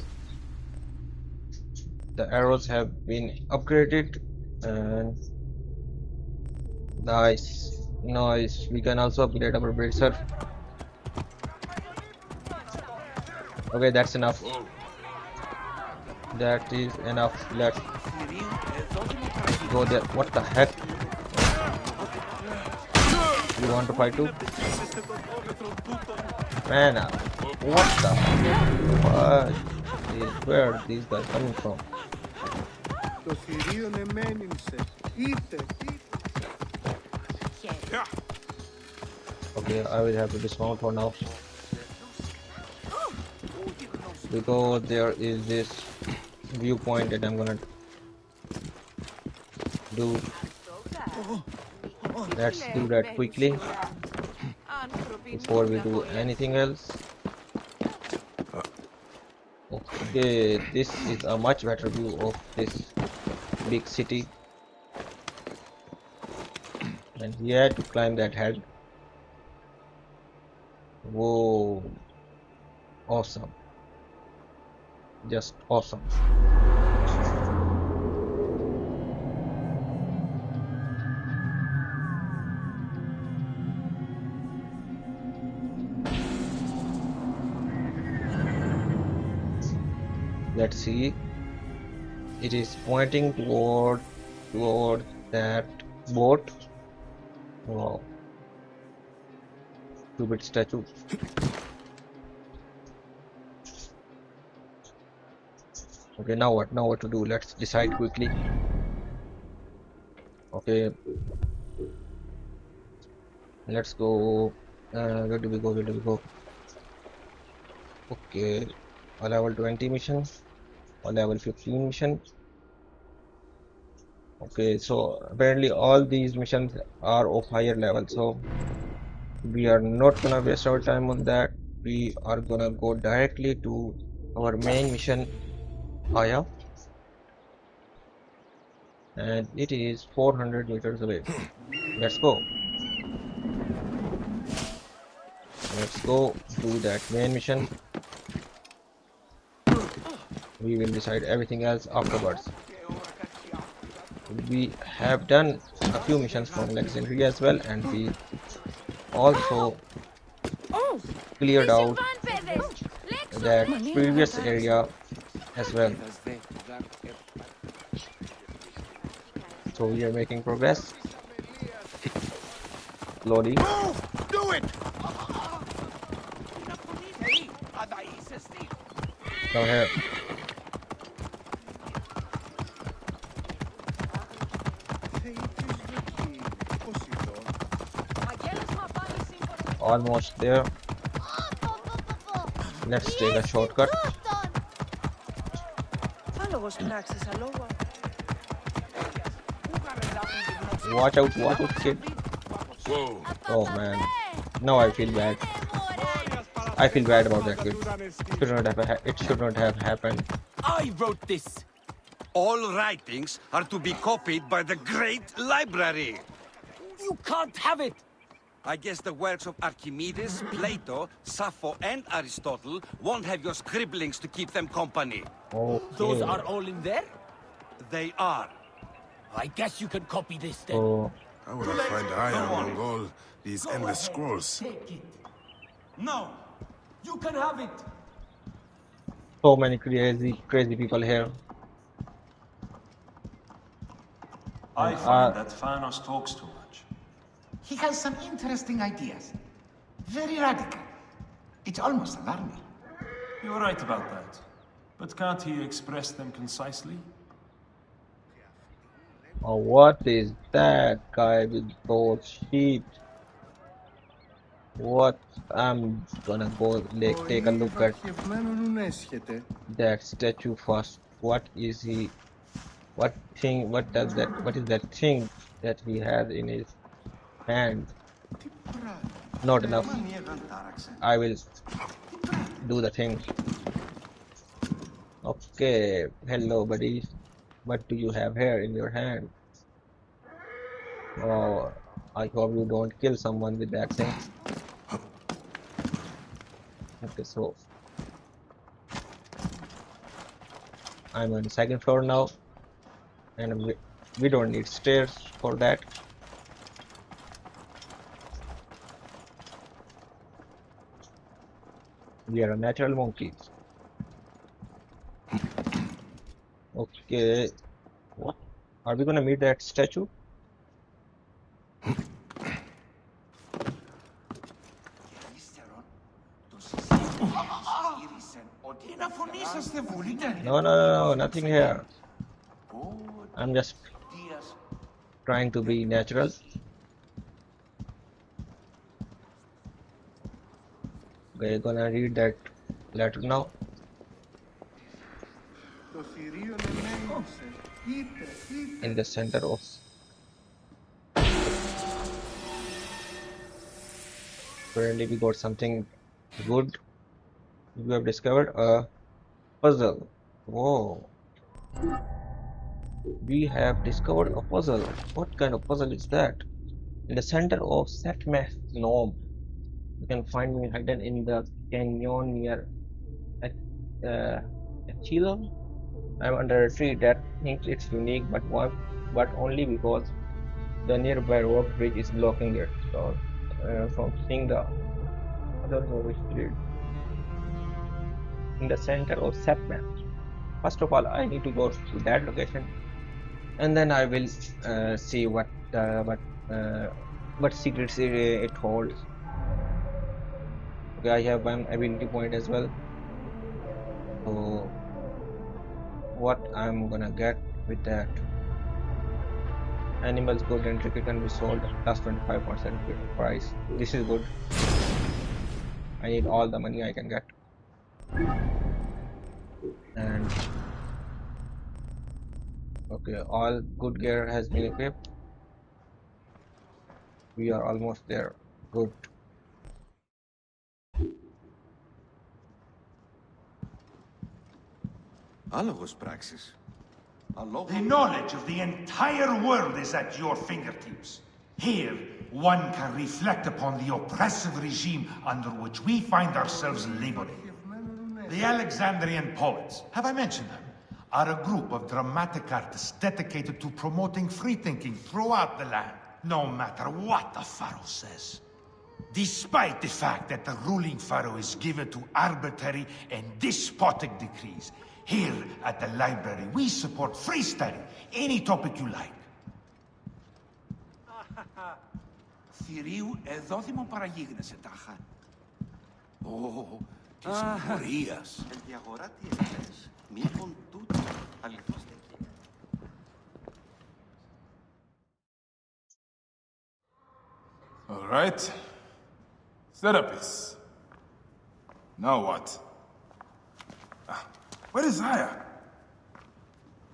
The arrows have been upgraded and nice. We can also upgrade our bracer. Okay, that's enough. That is enough. Let's go there. What the heck? You want to fight too? Man, what the fuck? Where are these guys coming from? Okay, I will have to dismount for now. Because there is this viewpoint that I'm gonna do. Let's do that quickly. before we do anything else. Okay, this is a much better view of this big city. And we had to climb that head. Whoa. Awesome. Just awesome. Let's see. It is pointing toward that boat. Wow. Stupid statue. Okay, now what? Now what to do? Let's decide quickly. Okay. Let's go. Where do we go? Where do we go? Okay. A level 20 mission. A level 15 mission. Okay, so apparently all these missions are of higher level, so we are not gonna waste our time on that. We are gonna go directly to our main mission, Aya, and it is 400 meters away. Let's go. Let's go do that main mission. We will decide everything else afterwards. We have done a few missions from Legendary as well, and we also cleared out that previous area as well. So we are making progress. Slowly. Do it! Come here. Almost there. Let's take a shortcut. Watch out, kid. Whoa. Oh man. Now I feel bad. I feel bad about that kid. It should not have happened. I wrote this. All writings are to be copied by the great library. You can't have it! I guess the works of Archimedes, Plato, Sappho, and Aristotle won't have your scribblings to keep them company. Okay. Those are all in there? They are. I guess you can copy this then. Oh. How will I find iron among all these endless scrolls? Take it. No! You can have it! So many crazy people here. I find that Thanos talks too much. He has some interesting ideas. Very radical. It's almost alarming. You're right about that. But can't he express them concisely? Oh, what is that guy with those sheep? What? I'm gonna go take a look at that statue first. What is he? What thing? What does that? What is that thing that he has in his hand? Not enough. I will do the thing. Okay. Hello, buddy. What do you have here in your hand? Oh, I hope you don't kill someone with that thing. Okay, so I'm on the second floor now, and we don't need stairs for that. We are a natural monkeys. Okay, what? Are we gonna meet that statue? No, nothing here. I'm just trying to be natural. We're gonna read that letter now. In the center of Apparently we got something good. We have discovered a puzzle. Whoa. We have discovered a puzzle. What kind of puzzle is that? In the center of Searpis Unites, you can find me hidden in the canyon near Achille. I'm under a tree that thinks it's unique, but only because the nearby rock bridge is blocking it from seeing the other Norwich tree. In the center of Searpis. First of all, I need to go to that location, and then I will see what secrets it holds. Okay, I have one ability point as well. So, what I'm gonna get with that? Animals good and ticket can be sold plus 25% price. This is good. I need all the money I can get. And okay, all good gear has been equipped. We are almost there. Good. The knowledge of the entire world is at your fingertips. Here, one can reflect upon the oppressive regime under which we find ourselves laboring. The Alexandrian poets, have I mentioned them? Are a group of dramatic artists dedicated to promoting free thinking throughout the land, no matter what the pharaoh says. Despite the fact that the ruling pharaoh is given to arbitrary and despotic decrees, here at the library we support free study, any topic you like. Θηρίου εδόθημο παραγίγνεσαι τάχα. Ω, της μορίας. Εν τη αγορά τι έχεις, μήπων τούτο αληθώς εκεί. All right. Serapis. Now what? Where is Aya?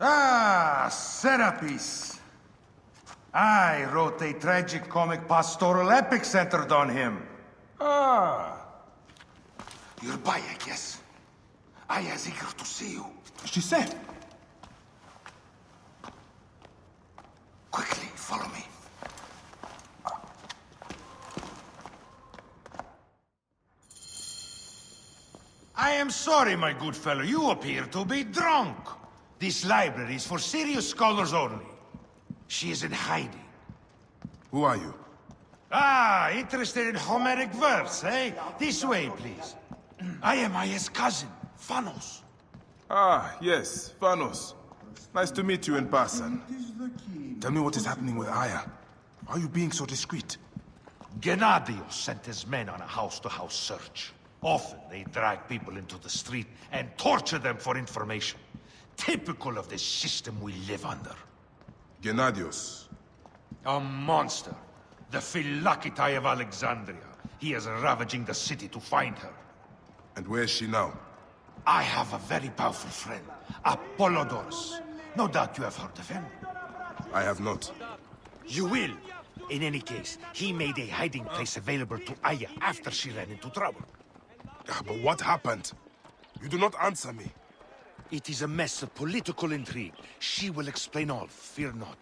Ah, Serapis. I wrote a tragic comic pastoral epic centered on him. Ah. You're Bayek, yes? Aya's eager to see you. She said. Quickly, follow me. I am sorry, my good fellow. You appear to be drunk. This library is for serious scholars only. She is in hiding. Who are you? Ah, interested in Homeric verse, eh? This way, please. I am Aya's cousin, Phanos. Ah, yes, Phanos. Nice to meet you in person. Tell me what is happening with Aya. Why are you being so discreet? Gennadios sent his men on a house-to-house search. Often they drag people into the street and torture them for information. Typical of the system we live under. Gennadios. A monster. The Philakitae of Alexandria. He is ravaging the city to find her. And where is she now? I have a very powerful friend, Apollodorus. No doubt you have heard of him. I have not. You will. In any case, he made a hiding place available to Aya after she ran into trouble. But what happened? You do not answer me. It is a mess of political intrigue. She will explain all, fear not.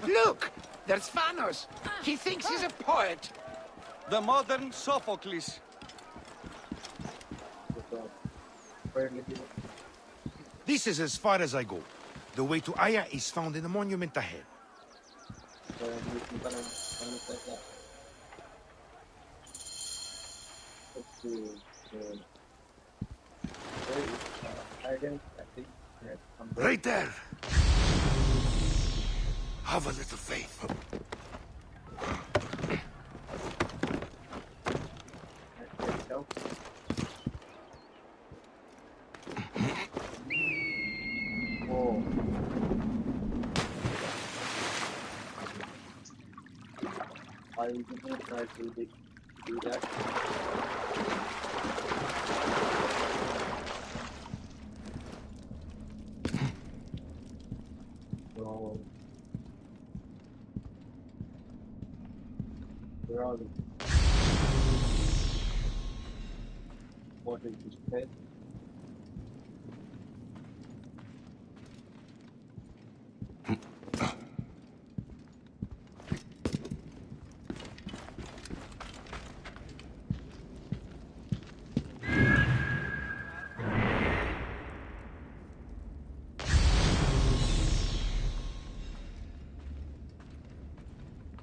Look! There's Phanos! He thinks he's a poet! The modern Sophocles. This is as far as I go. The way to Aya is found in the monument ahead. Right there! Have a little faith. I will try to do that. target. What is this pet?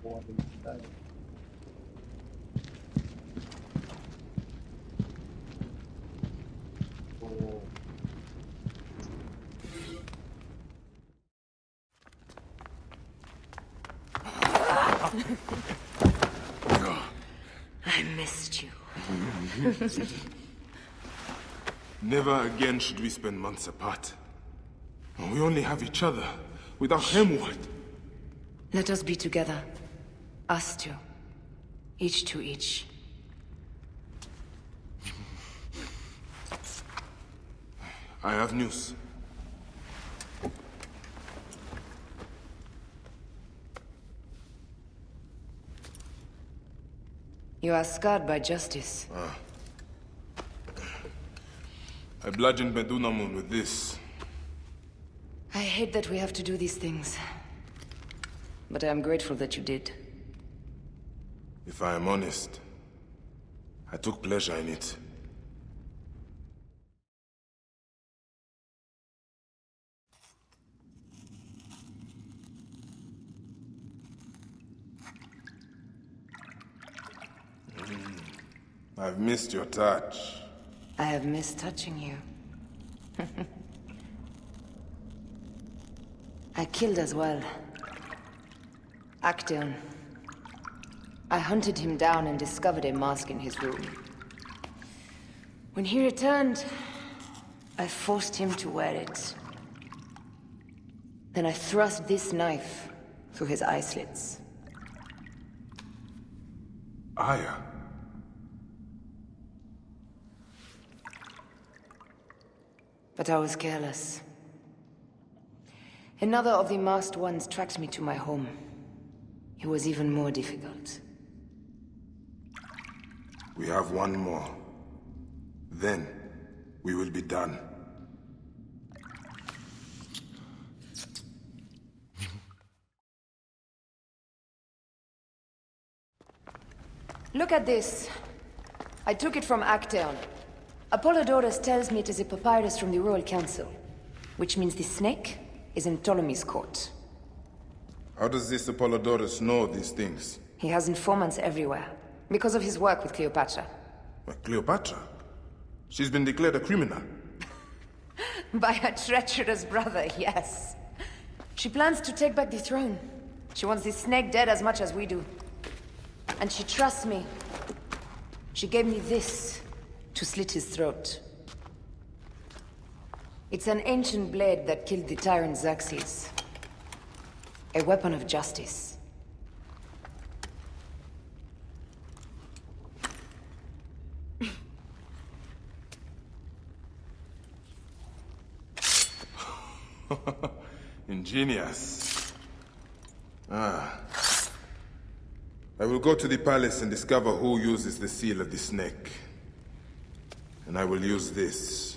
What is that? Oh. I missed you. Never again should we spend months apart. We only have each other. Without him, what? Let us be together. Us two. Each to each. I have news. You are scarred by justice. I bludgeoned Medunamun with this. I hate that we have to do these things. But I am grateful that you did. If I am honest, I took pleasure in it. I've missed your touch. I have missed touching you. I killed as well. Actaeon. I hunted him down and discovered a mask in his room. When he returned, I forced him to wear it. Then I thrust this knife through his eye slits. Aya? But I was careless. Another of the masked ones tracked me to my home. It was even more difficult. We have one more. Then, we will be done. Look at this. I took it from Actaeon. Apollodorus tells me it is a papyrus from the Royal Council, which means the snake is in Ptolemy's court. How does this Apollodorus know these things? He has informants everywhere, because of his work with Cleopatra. Cleopatra? She's been declared a criminal. By her treacherous brother, yes. She plans to take back the throne. She wants the snake dead as much as we do. And she trusts me. She gave me this to slit his throat. It's an ancient blade that killed the tyrant Xerxes. A weapon of justice. Ingenious. I will go to the palace and discover who uses the seal of the snake. And I will use this.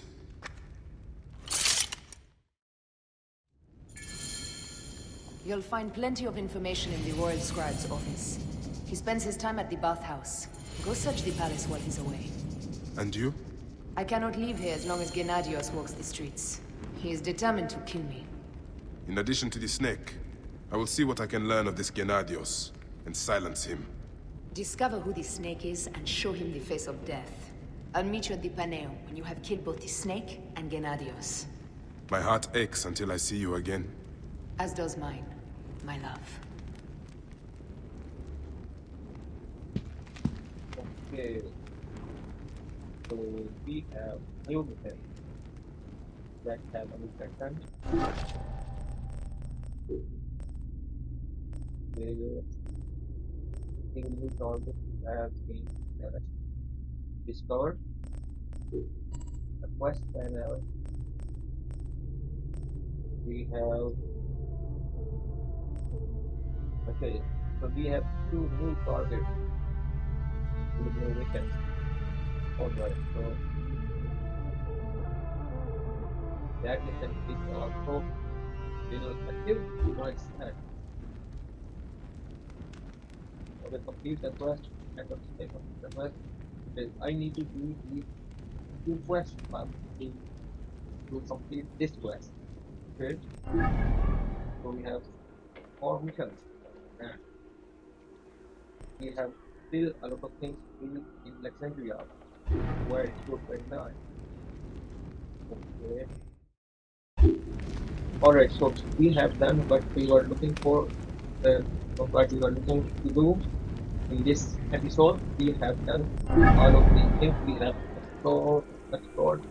You'll find plenty of information in the Royal Scribe's office. He spends his time at the bathhouse. Go search the palace while he's away. And you? I cannot leave here as long as Gennadios walks the streets. He is determined to kill me. In addition to the snake, I will see what I can learn of this Gennadios and silence him. Discover who the snake is and show him the face of death. I'll meet you at the Paneo when you have killed both the snake and Gennadios. My heart aches until I see you again. As does mine, my love. Okay. So we have new mission that have a second. English order have been discovered. The quest panel. We have okay, so we have two new targets new missions. Alright, so that mission is also still active. No, it's not. So we complete the quest and the quest is I need to do these two quests to complete this quest. Okay. So we have 4 missions and we have still a lot of things to do in Alexandria where it should right now. Okay. Alright, so we have done what we were looking for, what we were looking to do in this episode. We have done all of these things. We have explored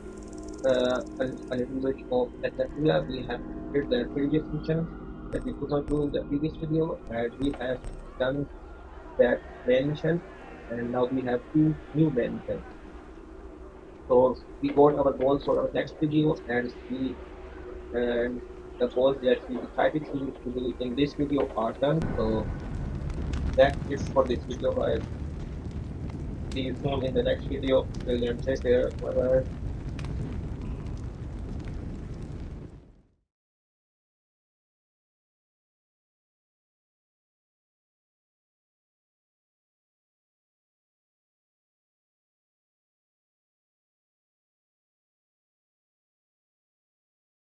a little bit of Alexandria. We have did the previous mission that we could not do in the previous video, and we have done that main mission, and now we have 2 new main missions. So we got our goals for our next video, and the goals that we decided to do in this video are done. So that is for this video. I'll see you soon in the next video. Till then, take care. Bye bye.